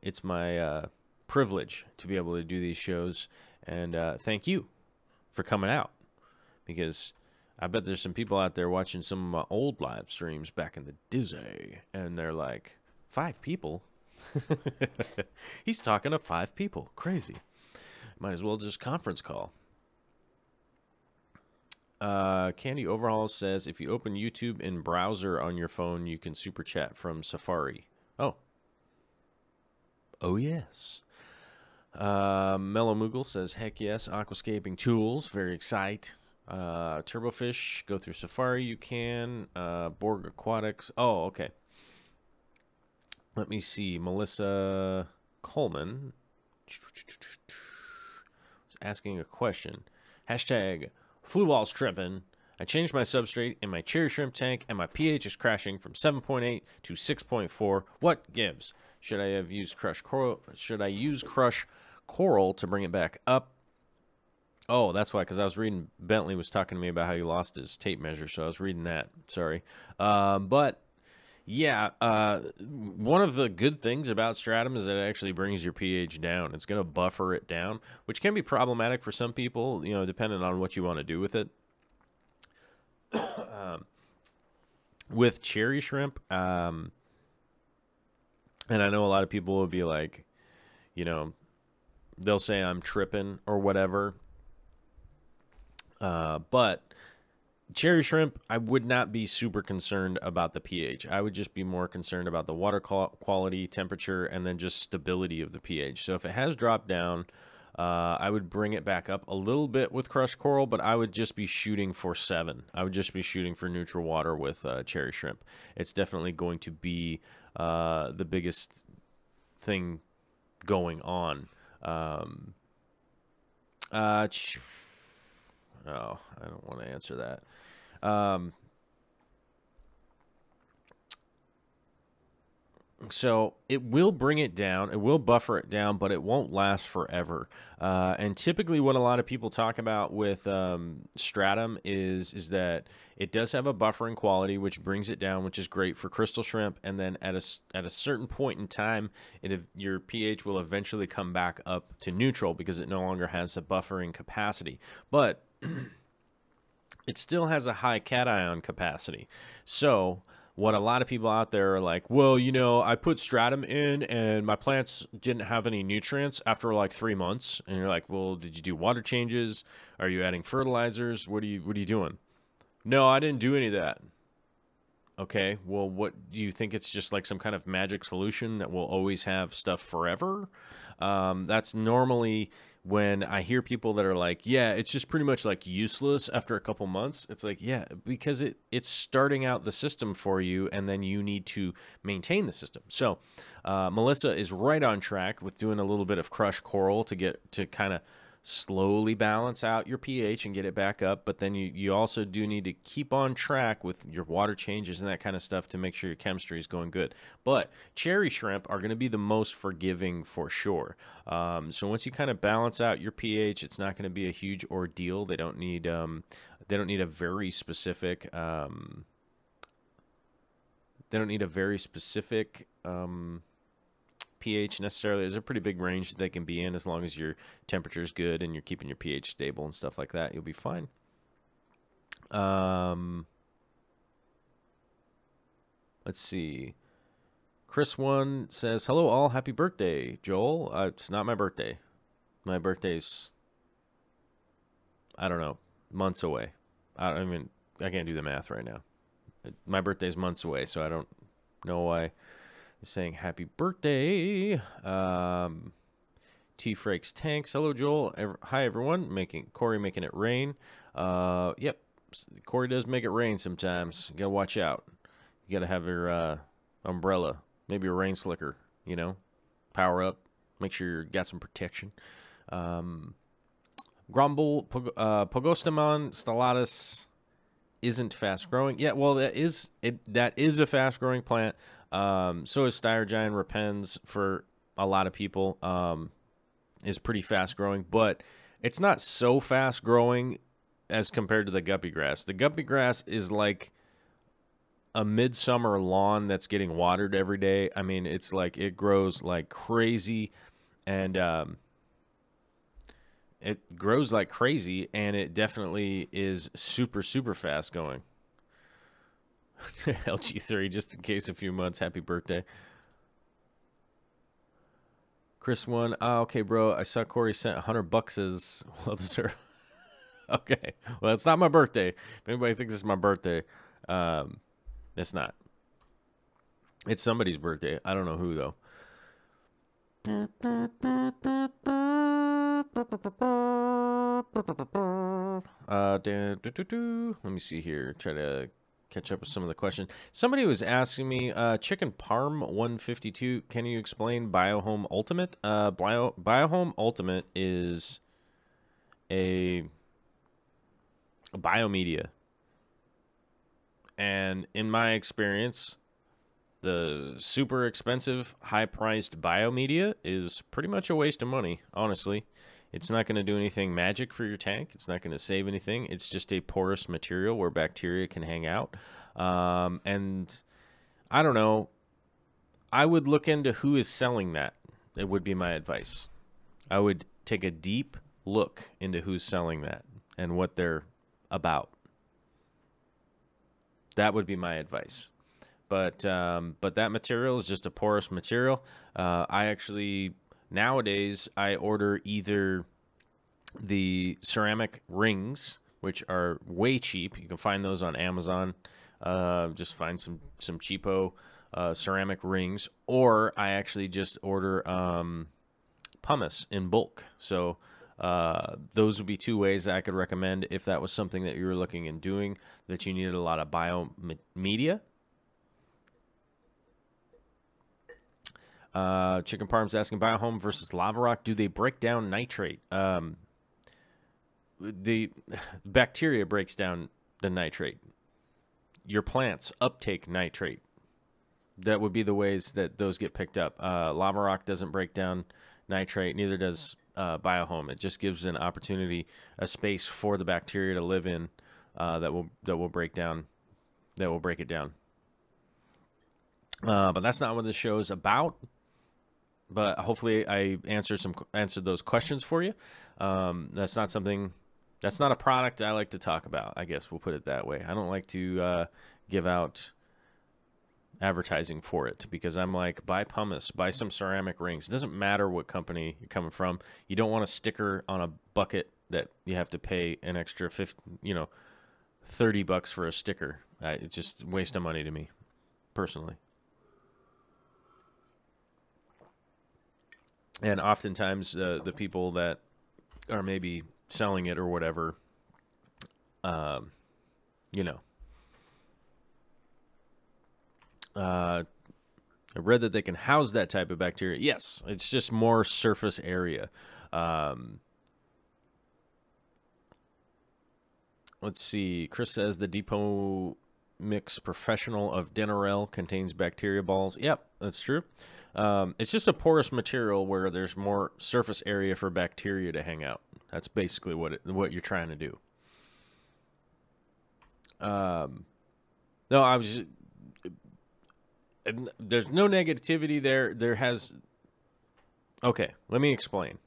it's my privilege to be able to do these shows, and thank you for coming out, because I bet there's some people out there watching some of my old live streams back in the Dizzy, and they're like, 5 people? He's talking to 5 people. Crazy. Might as well just conference call. Candy Overhaul says, if you open YouTube in browser on your phone, you can super chat from Safari. Oh, yes. Mellow Moogle says, heck yes, aquascaping tools, very excited. Turbofish, go through Safari, you can. Borg Aquatics, oh, okay. Let me see. Melissa Coleman was asking a question. Hashtag flu balls tripping. I changed my substrate in my cherry shrimp tank, and my pH is crashing from 7.8 to 6.4. What gives? Should I have used crushed coral? Should I use crushed coral to bring it back up? Oh, that's why, because I was reading, Bentley was talking to me about how he lost his tape measure, so I was reading that. Sorry. But, yeah, one of the good things about Stratum is that it actually brings your pH down. It's going to buffer it down, which can be problematic for some people, you know, depending on what you want to do with it. With cherry shrimp, and I know a lot of people will be like, you know, they'll say I'm tripping or whatever. But cherry shrimp, I would not be super concerned about the pH. I would just be more concerned about the water quality, temperature, and then just stability of the pH. So if it has dropped down, I would bring it back up a little bit with crushed coral, but I would just be shooting for 7. I would just be shooting for neutral water with cherry shrimp. It's definitely going to be the biggest thing going on. Oh, I don't want to answer that. So it will bring it down. It will buffer it down, but it won't last forever. And typically what a lot of people talk about with stratum is that it does have a buffering quality, which brings it down, which is great for crystal shrimp. And then at a certain point in time, your pH will eventually come back up to neutral because it no longer has a buffering capacity. But it still has a high cation capacity. So what a lot of people out there are like, well, you know, I put stratum in and my plants didn't have any nutrients after like 3 months. And you're like, well, did you do water changes? Are you adding fertilizers? What are you doing? No, I didn't do any of that. Okay, well, what do you think? It's just like some kind of magic solution that will always have stuff forever? That's normally when I hear people that are like, yeah, it's just pretty much like useless after a couple months. It's like, yeah, because it's starting out the system for you, and then you need to maintain the system. So Melissa is right on track with doing a little bit of crushed coral to kind of slowly balance out your pH and get it back up. But then you also do need to keep on track with your water changes and that kind of stuff to make sure your chemistry is going good. But cherry shrimp are going to be the most forgiving for sure. So once you kind of balance out your pH, it's not going to be a huge ordeal. They don't need a very specific pH necessarily. There's a pretty big range that they can be in as long as your temperature is good and you're keeping your pH stable and stuff like that. You'll be fine. Let's see. Chris one says, hello all, happy birthday, Joel. It's not my birthday. My birthday's, I don't know, months away. I can't do the math right now. My birthday's months away, so I don't know why. Saying happy birthday. T Frakes Tanks. Hello, Joel. Hi, everyone. Corey making it rain. Yep. Corey does make it rain sometimes. You gotta watch out. You gotta have your umbrella, maybe a rain slicker. Power up. Make sure you got some protection. Grumble Pogostemon stellatus isn't fast growing. Yeah, well, that is a fast growing plant. So is Styrogiant repens for a lot of people, is pretty fast growing, but it's not so fast growing as compared to the guppy grass. The guppy grass is like a midsummer lawn that's getting watered every day. I mean, it's like it grows like crazy, and it grows like crazy, and it definitely is super, super fast going. LG3, just in case a few months. Happy birthday. Chris one. Okay, bro. I saw Corey sent $100 as well deserved. Okay. Well, it's not my birthday. If anybody thinks it's my birthday, it's not. It's somebody's birthday. I don't know who, though. Let me see here. Try to catch up with some of the questions. Somebody was asking me, Chicken Parm 152, can you explain Biohome Ultimate? Biohome Ultimate is a biomedia. And in my experience, the super expensive, high-priced biomedia is pretty much a waste of money, honestly. It's not going to do anything magic for your tank. It's not going to save anything. It's just a porous material where bacteria can hang out. And I don't know. I would look into who is selling that. It would be my advice. I would take a deep look into who's selling that and what they're about. That would be my advice. But that material is just a porous material. I actually... Nowadays, I order either the ceramic rings, which are way cheap. You can find those on Amazon. Just find some cheapo ceramic rings. Or I actually just order pumice in bulk. So those would be two ways that I could recommend if that was something that you were looking and doing, that you needed a lot of biomedia. Chicken Parm's asking, Biohome versus Lava Rock, do they break down nitrate? The bacteria breaks down the nitrate. Your plants uptake nitrate. That would be the ways that those get picked up. Lava Rock doesn't break down nitrate, neither does Biohome. It just gives an opportunity, a space for the bacteria to live in that will break it down. But that's not what this show is about. But hopefully I answered those questions for you. That's not a product I like to talk about. I guess we'll put it that way. I don't like to give out advertising for it, because I'm like, buy pumice, buy some ceramic rings. It doesn't matter what company you're coming from. You don't want a sticker on a bucket that you have to pay an extra $30 for a sticker. It's just a waste of money to me, personally. And oftentimes, the people that are maybe selling it or whatever, you know, I read that they can house that type of bacteria. Yes, it's just more surface area. Let's see. Chris says the Depot Mix Professional of Denarel contains bacteria balls. Yep, that's true. It's just a porous material where there's more surface area for bacteria to hang out. That's basically what you're trying to do. No, I was just, there's no negativity there. Okay, let me explain.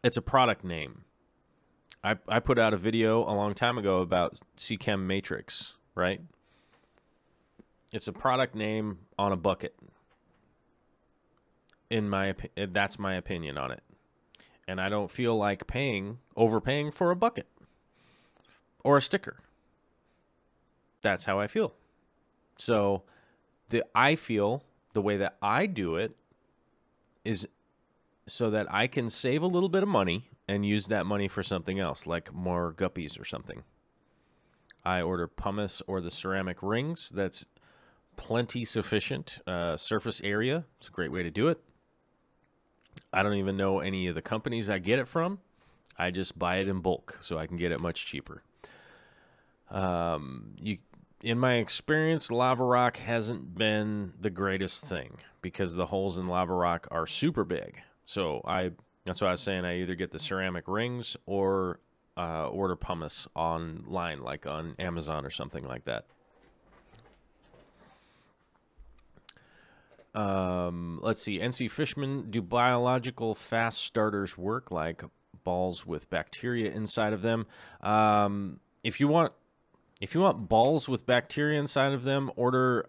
It's a product name. I put out a video a long time ago about C-Chem Matrix, right? It's a product name on a bucket. That's my opinion on it. And I don't feel like overpaying for a bucket or a sticker. That's how I feel. So I feel the way that I do it is so that I can save a little bit of money and use that money for something else, like more guppies or something. I order pumice or the ceramic rings. That's plenty sufficient surface area. It's a great way to do it. I don't even know any of the companies I get it from. I just buy it in bulk so I can get it much cheaper. In my experience, lava rock hasn't been the greatest thing because the holes in lava rock are super big. So that's why I was saying I either get the ceramic rings or order pumice online, like on Amazon or something like that. Let's see. NC Fishman, do biological fast starters work, like balls with bacteria inside of them? If you want balls with bacteria inside of them, order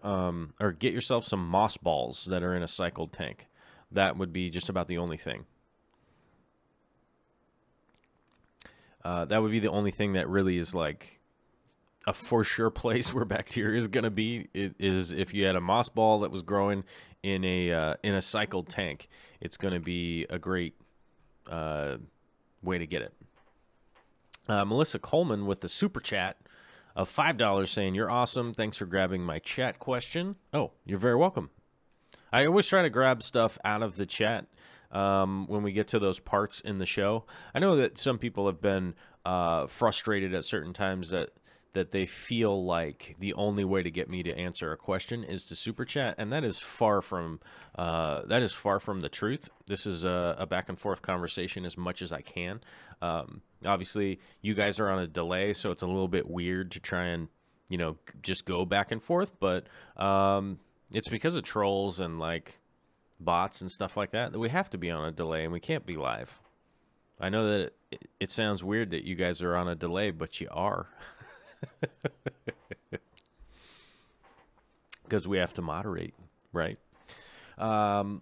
or get yourself some moss balls that are in a cycled tank. That would be just about the only thing. That would be the only thing that really is like a for sure place where bacteria is going to be. Is if you had a moss ball that was growing in a cycled tank, it's going to be a great way to get it. Melissa Coleman with the super chat of $5 saying, "You're awesome. Thanks for grabbing my chat question." Oh, you're very welcome. I always try to grab stuff out of the chat when we get to those parts in the show. I know that some people have been frustrated at certain times that they feel like the only way to get me to answer a question is to super chat, and that is far from the truth. This is a back and forth conversation as much as I can. Obviously, you guys are on a delay, so it's a little bit weird to try and just go back and forth, but it's because of trolls and like bots and stuff like that we have to be on a delay and we can't be live. I know that it sounds weird that you guys are on a delay, but you are. Because we have to moderate, right?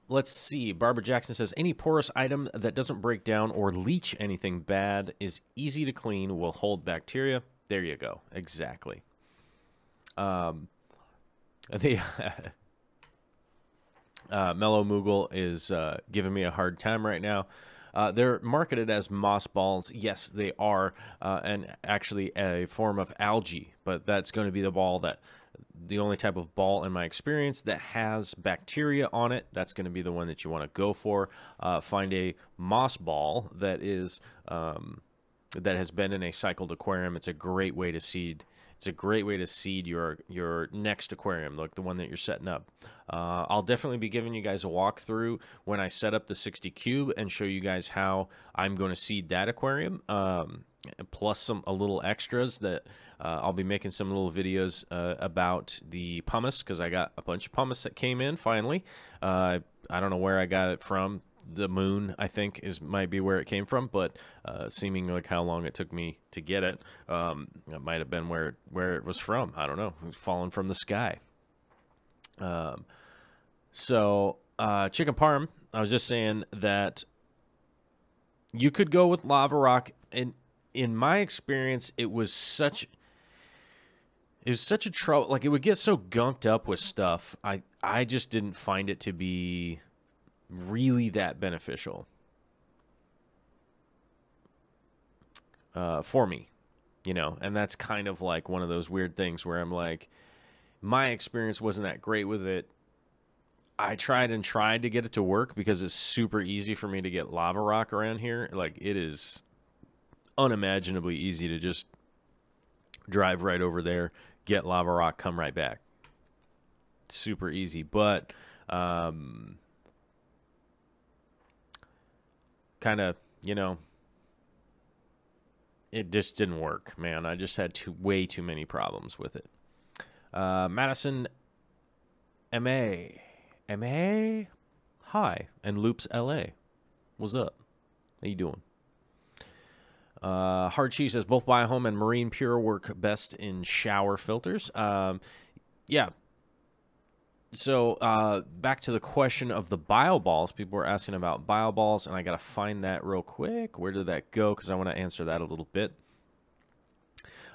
Let's see. Barbara Jackson says, any porous item that doesn't break down or leach anything bad, is easy to clean, will hold bacteria. There you go. Exactly. Mellow Moogle is giving me a hard time right now. They're marketed as moss balls. Yes, they are, and actually a form of algae, but that's going to be the only type of ball in my experience that has bacteria on it. That's going to be the one that you want to go for. Find a moss ball that has been in a cycled aquarium. It's a great way to seed. It's a great way to seed your next aquarium, like the one that you're setting up. I'll definitely be giving you guys a walkthrough when I set up the 60 cube and show you guys how I'm going to seed that aquarium, plus a little extras that I'll be making some little videos about the pumice, because I got a bunch of pumice that came in finally. I don't know where I got it from. The moon, I think, might be where it came from, but seeming like how long it took me to get it, it might have been where it was from. I don't know. It was falling from the sky. So chicken parm, I was just saying that you could go with lava rock, and in my experience, it was such a trouble. Like, it would get so gunked up with stuff. I just didn't find it to be really that beneficial for me, you know. And that's kind of like one of those weird things where I'm like, my experience wasn't that great with it. I tried to get it to work because it's super easy for me to get lava rock around here. Like, it is unimaginably easy to just drive right over there, get lava rock, come right back. Super easy, but kind of, you know, it just didn't work, man. I just had way too many problems with it. Madison MA, hi, and Loops LA, what's up? How you doing? Hard Cheese says both Biohome and Marine Pure work best in shower filters. Yeah. So back to the question of the bio balls. People were asking about bio balls, and I got to find that real quick. Where did that go? Because I want to answer that a little bit.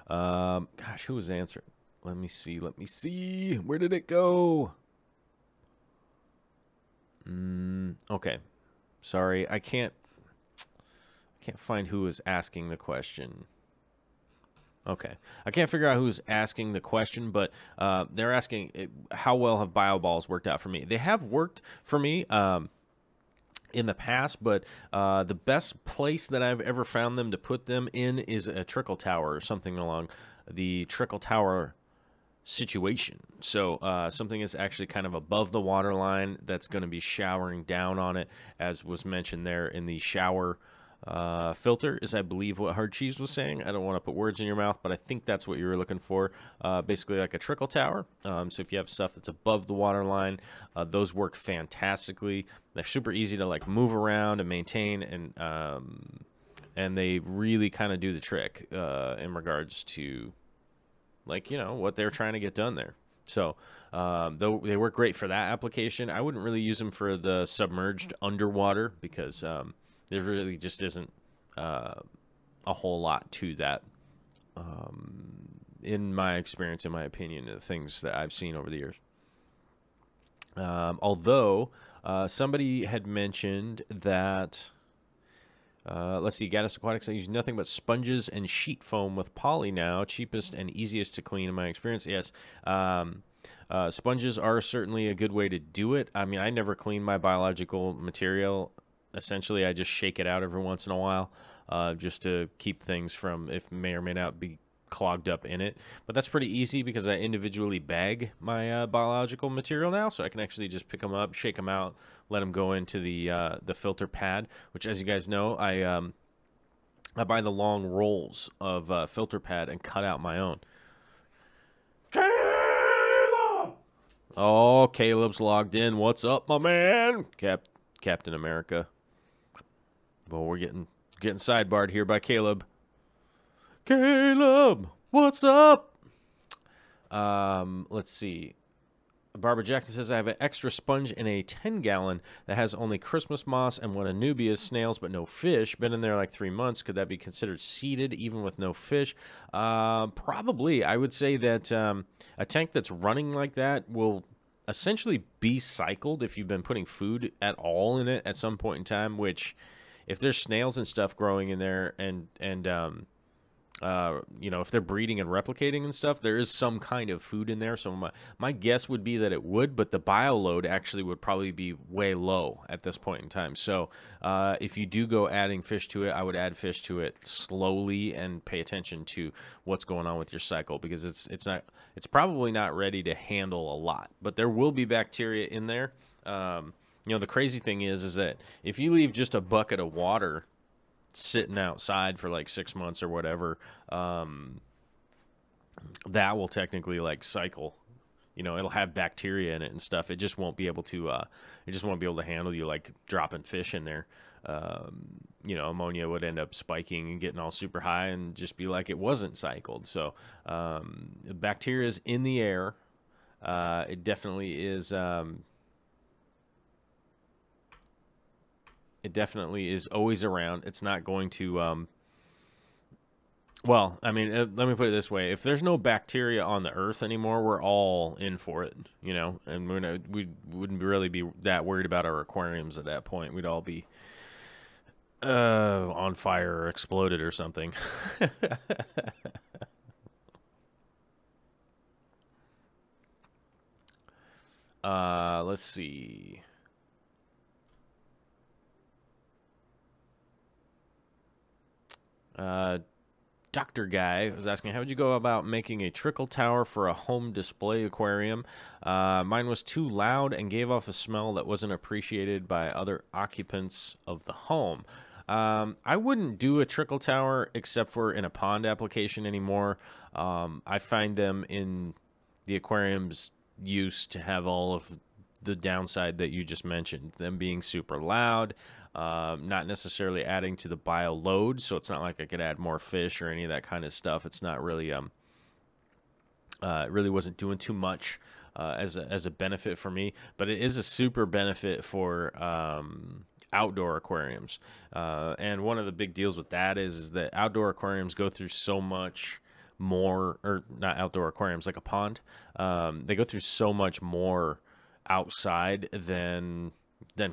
Gosh, who was answering? Let me see. Where did it go? Okay. Sorry, I can't find who is asking the question. Okay. I can't figure out who's asking the question, but they're asking how well have bio balls worked out for me. They have worked for me in the past, but the best place that I've ever found them to put them in is a trickle tower or something along the trickle tower situation. So something is actually kind of above the water line that's going to be showering down on it, as was mentioned there in the shower filter, is I believe what Hard Cheese was saying. I don't want to put words in your mouth, but I think that's what you were looking for. Basically like a trickle tower. So if you have stuff that's above the water line, those work fantastically. They're super easy to like move around and maintain, and they really kind of do the trick in regards to, like, you know, what they're trying to get done there. So though they work great for that application, I wouldn't really use them for the submerged underwater because there really just isn't a whole lot to that, in my experience, in my opinion, the things that I've seen over the years. Although somebody had mentioned that, let's see, Gaddis Aquatics, I use nothing but sponges and sheet foam with poly now. Cheapest and easiest to clean in my experience. Yes. Sponges are certainly a good way to do it. I mean, I never clean my biological material. Essentially, I just shake it out every once in a while, just to keep things from, if may or may not be clogged up in it. But that's pretty easy because I individually bag my biological material now, so I can actually just pick them up, shake them out, let them go into the filter pad, which, as you guys know, I buy the long rolls of filter pad and cut out my own. Caleb! Oh, Caleb's logged in. What's up, my man? Captain America. Well, we're getting sidebarred here by Caleb. Caleb, what's up? Let's see. Barbara Jackson says, I have an extra sponge in a 10-gallon that has only Christmas moss and one anubias, snails, but no fish. Been in there like 3 months. Could that be considered seeded even with no fish? Probably. I would say that a tank that's running like that will essentially be cycled if you've been putting food at all in it at some point in time, which, if there's snails and stuff growing in there and you know, if they're breeding and replicating and stuff, there is some kind of food in there. So my guess would be that it would, but the bio load actually would probably be way low at this point in time. So if you do go adding fish to it, I would add fish to it slowly and pay attention to what's going on with your cycle, because it's probably not ready to handle a lot, but there will be bacteria in there. You know, the crazy thing is that if you leave just a bucket of water sitting outside for like 6 months or whatever, that will technically like cycle. You know, it'll have bacteria in it and stuff. It just won't be able to handle you like dropping fish in there. You know, ammonia would end up spiking and getting all super high and just be like it wasn't cycled. So bacteria is in the air. It definitely is. It definitely is always around. It's not going to Well, I mean, let me put it this way: if there's no bacteria on the Earth anymore, we're all in for it, you know. And we wouldn't really be that worried about our aquariums at that point. We'd all be on fire or exploded or something. Let's see. Dr. Guy was asking, how would you go about making a trickle tower for a home display aquarium? Mine was too loud and gave off a smell that wasn't appreciated by other occupants of the home. I wouldn't do a trickle tower except for in a pond application anymore. I find them in the aquariums used to have all of the downside that you just mentioned, them being super loud, not necessarily adding to the bio load, so it's not like I could add more fish or any of that kind of stuff. It's not really, it really wasn't doing too much as a benefit for me, but it is a super benefit for outdoor aquariums. And one of the big deals with that is that outdoor aquariums go through so much more, or not outdoor aquariums, like a pond. They go through so much more outside than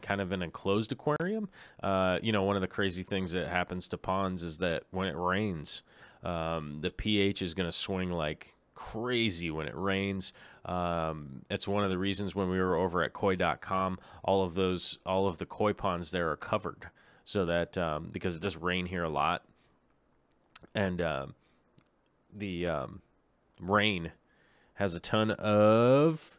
kind of an enclosed aquarium. You know, one of the crazy things that happens to ponds is that when it rains, the pH is going to swing like crazy when it rains. It's one of the reasons when we were over at koi.com, all of the koi ponds there are covered, so that because it does rain here a lot, and the rain has a ton of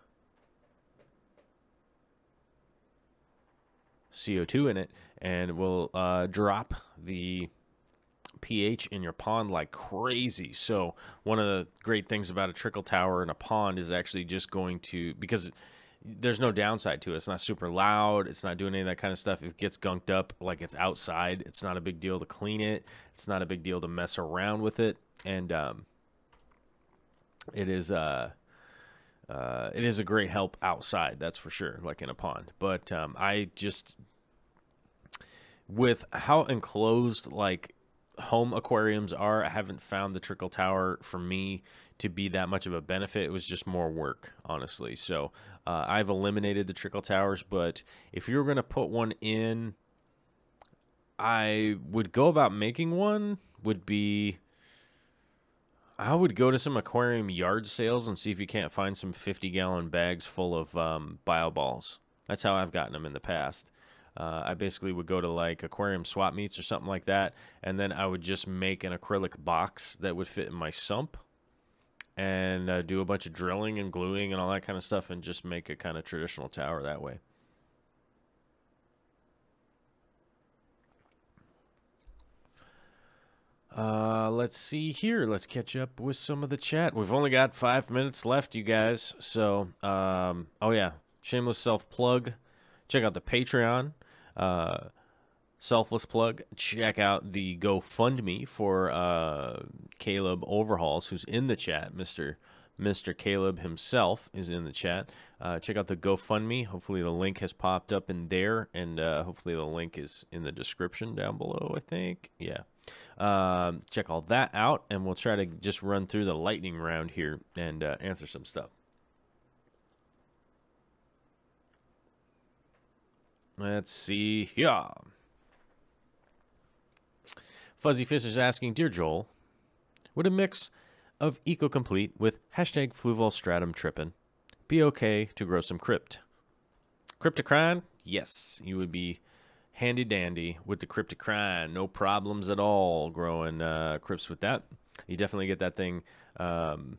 CO2 in it, and will drop the pH in your pond like crazy. So one of the great things about a trickle tower in a pond is actually just going to, because there's no downside to it. It's not super loud. It's not doing any of that kind of stuff. If it gets gunked up, like it's outside, it's not a big deal to clean it. It's not a big deal to mess around with it. And it is a great help outside, that's for sure, like in a pond. But I just, with how enclosed like home aquariums are, I haven't found the trickle tower for me to be that much of a benefit. It was just more work, honestly. So I've eliminated the trickle towers, but if you were going to put one in, I would go about making one would be, I would go to some aquarium yard sales and see if you can't find some 50-gallon bags full of bio balls. That's how I've gotten them in the past. I basically would go to like aquarium swap meets or something like that, and then I would just make an acrylic box that would fit in my sump, and do a bunch of drilling and gluing and all that kind of stuff, and just make a kind of traditional tower that way. Let's see here. Let's catch up with some of the chat. We've only got 5 minutes left, you guys. So, oh yeah, shameless self-plug. Check out the Patreon. Selfless plug. Check out the GoFundMe for Caleb Overhauls, who's in the chat. Mr. Caleb himself is in the chat. Check out the GoFundMe. Hopefully the link has popped up in there, and hopefully the link is in the description down below, I think. Yeah. Check all that out, and we'll try to just run through the lightning round here and answer some stuff. Let's see. Yeah. Fuzzy Fist is asking, Dear Joel, would a mix of Eco-Complete with hashtag Fluval Trippin' be okay to grow some crypt? Cryptocrine? Yes, you would be handy dandy with the cryptocrine. No problems at all growing crypts with that. You definitely get that thing, could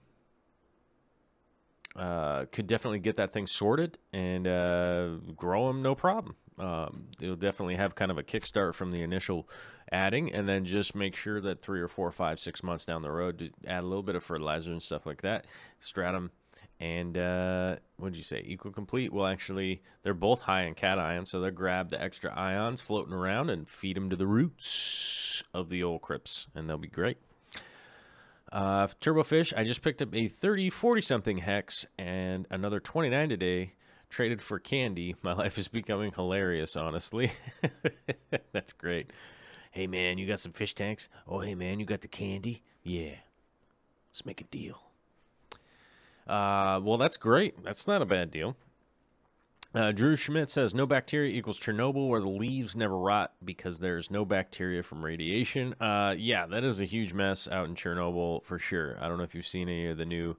definitely get that thing sorted and grow them no problem. You'll definitely have kind of a kickstart from the initial adding, and then just make sure that 3 or 4 or 5, 6 months down the road to add a little bit of fertilizer and stuff like that, stratum, and what did you say? Eco-Complete will actually, they're both high in cation, so they'll grab the extra ions floating around and feed them to the roots of the old crypts, and they'll be great. Turbofish, I just picked up a 40 something hex and another 29 today. Traded for candy. My life is becoming hilarious, honestly. That's great. Hey, man, you got some fish tanks? Oh, hey, man, you got the candy? Yeah. Let's make a deal. Well, that's great. That's not a bad deal. Drew Schmidt says, no bacteria equals Chernobyl, where the leaves never rot because there's no bacteria from radiation. Yeah, that is a huge mess out in Chernobyl for sure. I don't know if you've seen any of the new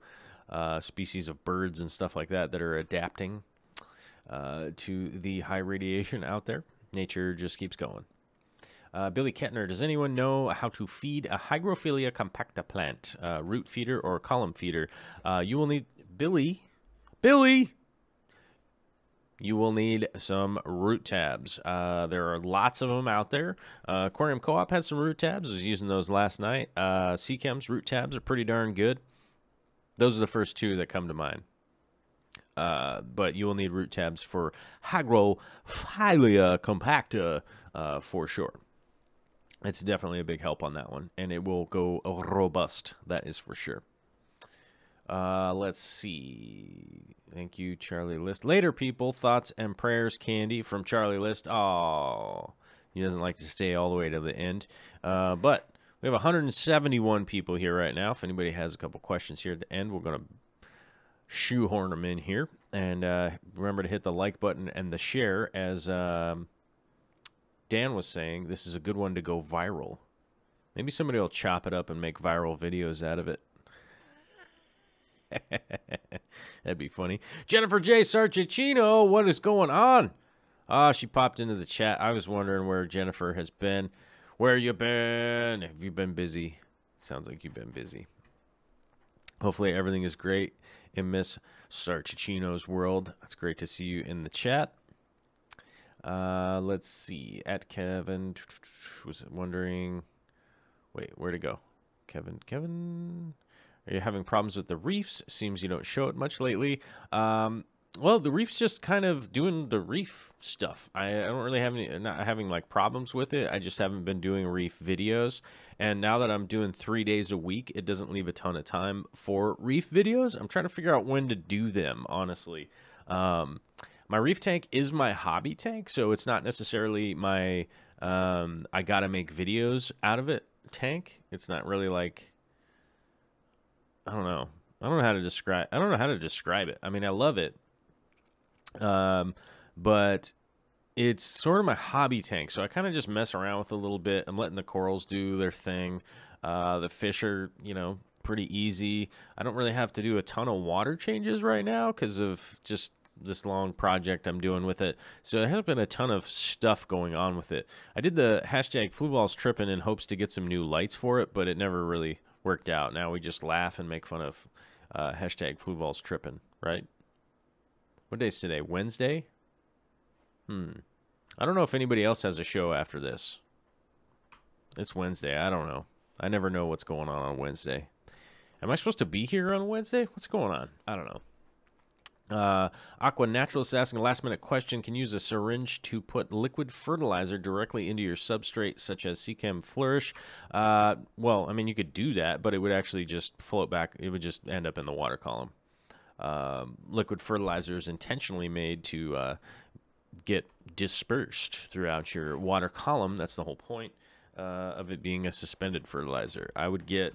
species of birds and stuff like that are adapting to the high radiation out there. Nature just keeps going. Billy Kettner, does anyone know how to feed a Hygrophila compacta plant, root feeder or column feeder? You will need, Billy, you will need some root tabs. There are lots of them out there. Aquarium Co-op had some root tabs. I was using those last night. Seachem's root tabs are pretty darn good. Those are the first two that come to mind. But you will need root tabs for Hygrophila compacta for sure. It's definitely a big help on that one, and it will go robust. That is for sure. Let's see. Thank you, Charlie List. Later, people. Thoughts and prayers, Candy from Charlie List. Oh, he doesn't like to stay all the way to the end. But we have 171 people here right now. If anybody has a couple questions here at the end, we're going to shoehorn them in here. And remember to hit the like button and the share. As Dan was saying, this is a good one to go viral. Maybe somebody will chop it up and make viral videos out of it. That'd be funny. Jennifer J. Sarchicino, what is going on? She popped into the chat. I was wondering where Jennifer has been. Where you been? Have you been busy? Sounds like you've been busy. Hopefully everything is great in Miss Sarchicino's world. It's great to see you in the chat. Let's see. At Kevin was wondering. Wait, where'd it go? Kevin. Are you having problems with the reefs? Seems you don't show it much lately. Well, the reef's just kind of doing the reef stuff. I don't really have any, not having like problems with it. I just haven't been doing reef videos. And now that I'm doing 3 days a week, it doesn't leave a ton of time for reef videos. I'm trying to figure out when to do them, honestly. My reef tank is my hobby tank, so it's not necessarily my I gotta make videos out of it tank. It's not really like, I don't know. I don't know how to describe it. I mean, I love it. But it's sort of my hobby tank. So I kind of just mess around with it a little bit. I'm letting the corals do their thing. The fish are, pretty easy. I don't really have to do a ton of water changes right now because of just this long project I'm doing with it. So there hasn't been a ton of stuff going on with it. I did the hashtag flu balls tripping in hopes to get some new lights for it, but it never really worked out. Now we just laugh and make fun of hashtag flu balls tripping, right? What day is today? Wednesday? I don't know if anybody else has a show after this. It's Wednesday. I don't know. I never know what's going on Wednesday. Am I supposed to be here on Wednesday? What's going on? I don't know. Aqua Naturalist asking a last minute question. Can you use a syringe to put liquid fertilizer directly into your substrate, such as Seachem Flourish? Well, I mean, you could do that, but it would actually just float back. It would just end up in the water column. Liquid fertilizer is intentionally made to get dispersed throughout your water column. That's the whole point of it being a suspended fertilizer. I would get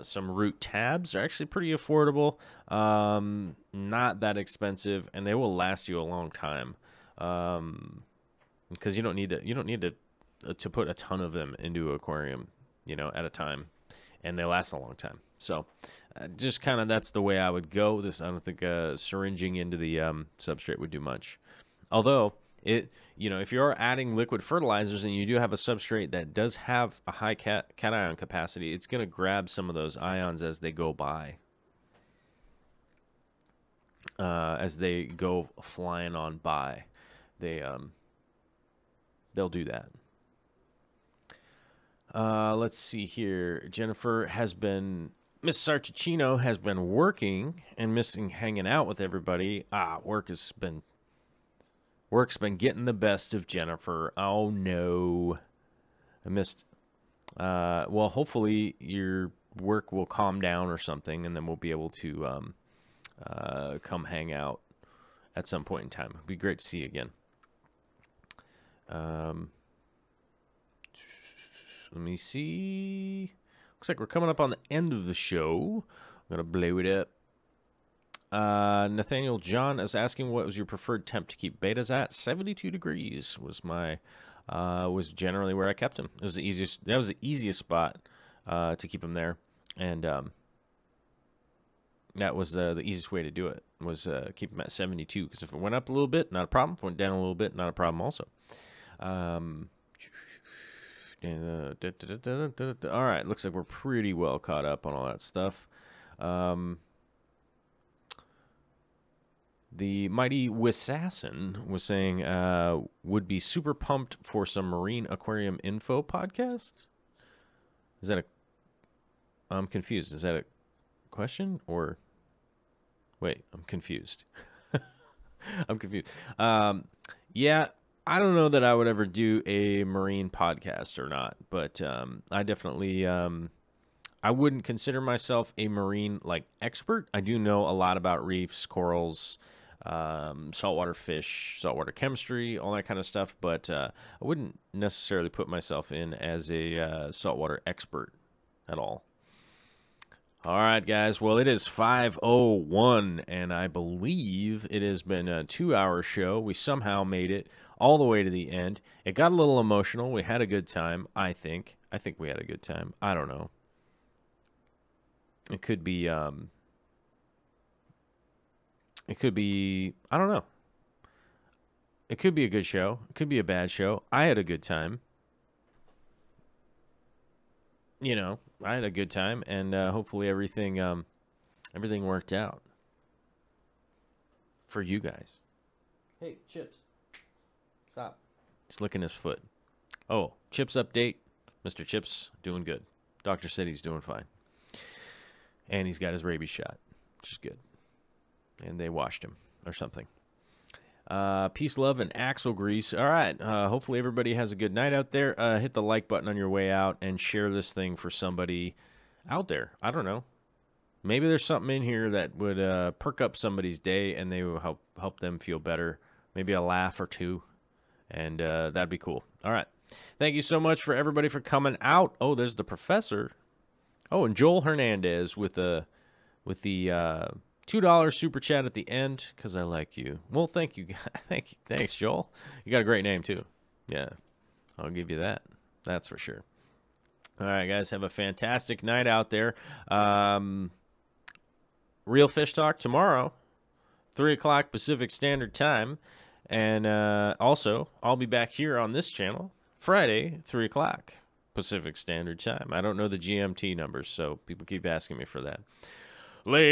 some root tabs. They're actually pretty affordable, not that expensive, and they will last you a long time. Because you don't need to put a ton of them into an aquarium, at a time, and they last a long time. So, just kind of that's the way I would go. I don't think syringing into the substrate would do much. Although if you're adding liquid fertilizers and you do have a substrate that does have a high cation capacity, it's going to grab some of those ions as they go by, as they go flying on by. They'll do that. Let's see here. Miss Sarchicino has been working and missing hanging out with everybody. Work's been getting the best of Jennifer. Oh no, I missed. Well, hopefully your work will calm down or something, and then we'll be able to come hang out at some point in time. It'd be great to see you again. Let me see. Looks like we're coming up on the end of the show. I'm going to blow it up. Nathaniel John is asking, what was your preferred temp to keep betas at? 72 degrees was my was generally where I kept them. It was the easiest. That was the easiest spot to keep them there, and that was the easiest way to do it, was keep them at 72. Because if it went up a little bit, not a problem. If it went down a little bit, not a problem also. All right, looks like we're pretty well caught up on all that stuff. The mighty Wisassin was saying, would be super pumped for some marine aquarium info podcast. Is that I'm confused. Is that a question or? Wait, I'm confused. I'm confused. Yeah, I don't know that I would ever do a marine podcast or not, but I definitely I wouldn't consider myself a marine expert. I do know a lot about reefs, corals, saltwater fish, saltwater chemistry, all that kind of stuff, but I wouldn't necessarily put myself in as a saltwater expert at all. All right, guys. Well, it is 5:01, and I believe it has been a 2-hour show. We somehow made it all the way to the end. It got a little emotional. We had a good time, I think. I think we had a good time. I don't know. It could be, I don't know. It could be a good show. It could be a bad show. I had a good time. You know, I had a good time, and hopefully everything worked out for you guys. Hey, Chips. Stop. He's licking his foot. Oh, Chips update. Mr. Chips, doing good. Doctor said he's doing fine. And he's got his rabies shot, which is good. And they washed him or something. Peace, love, and axle grease. All right. Hopefully everybody has a good night out there. Hit the like button on your way out and share this thing for somebody out there. I don't know. Maybe there's something in here that would perk up somebody's day and they will help them feel better. Maybe a laugh or two. And that'd be cool. All right. Thank you so much for everybody for coming out. Oh, there's the professor. Oh, and Joel Hernandez with the $2 super chat at the end, because I like you. Well, thank you. Thanks, Joel. You got a great name, too. Yeah, I'll give you that. That's for sure. All right, guys, have a fantastic night out there. Real Fish Talk tomorrow, 3 o'clock Pacific Standard Time. And also, I'll be back here on this channel Friday, 3 o'clock Pacific Standard Time. I don't know the GMT numbers, so people keep asking me for that. Later.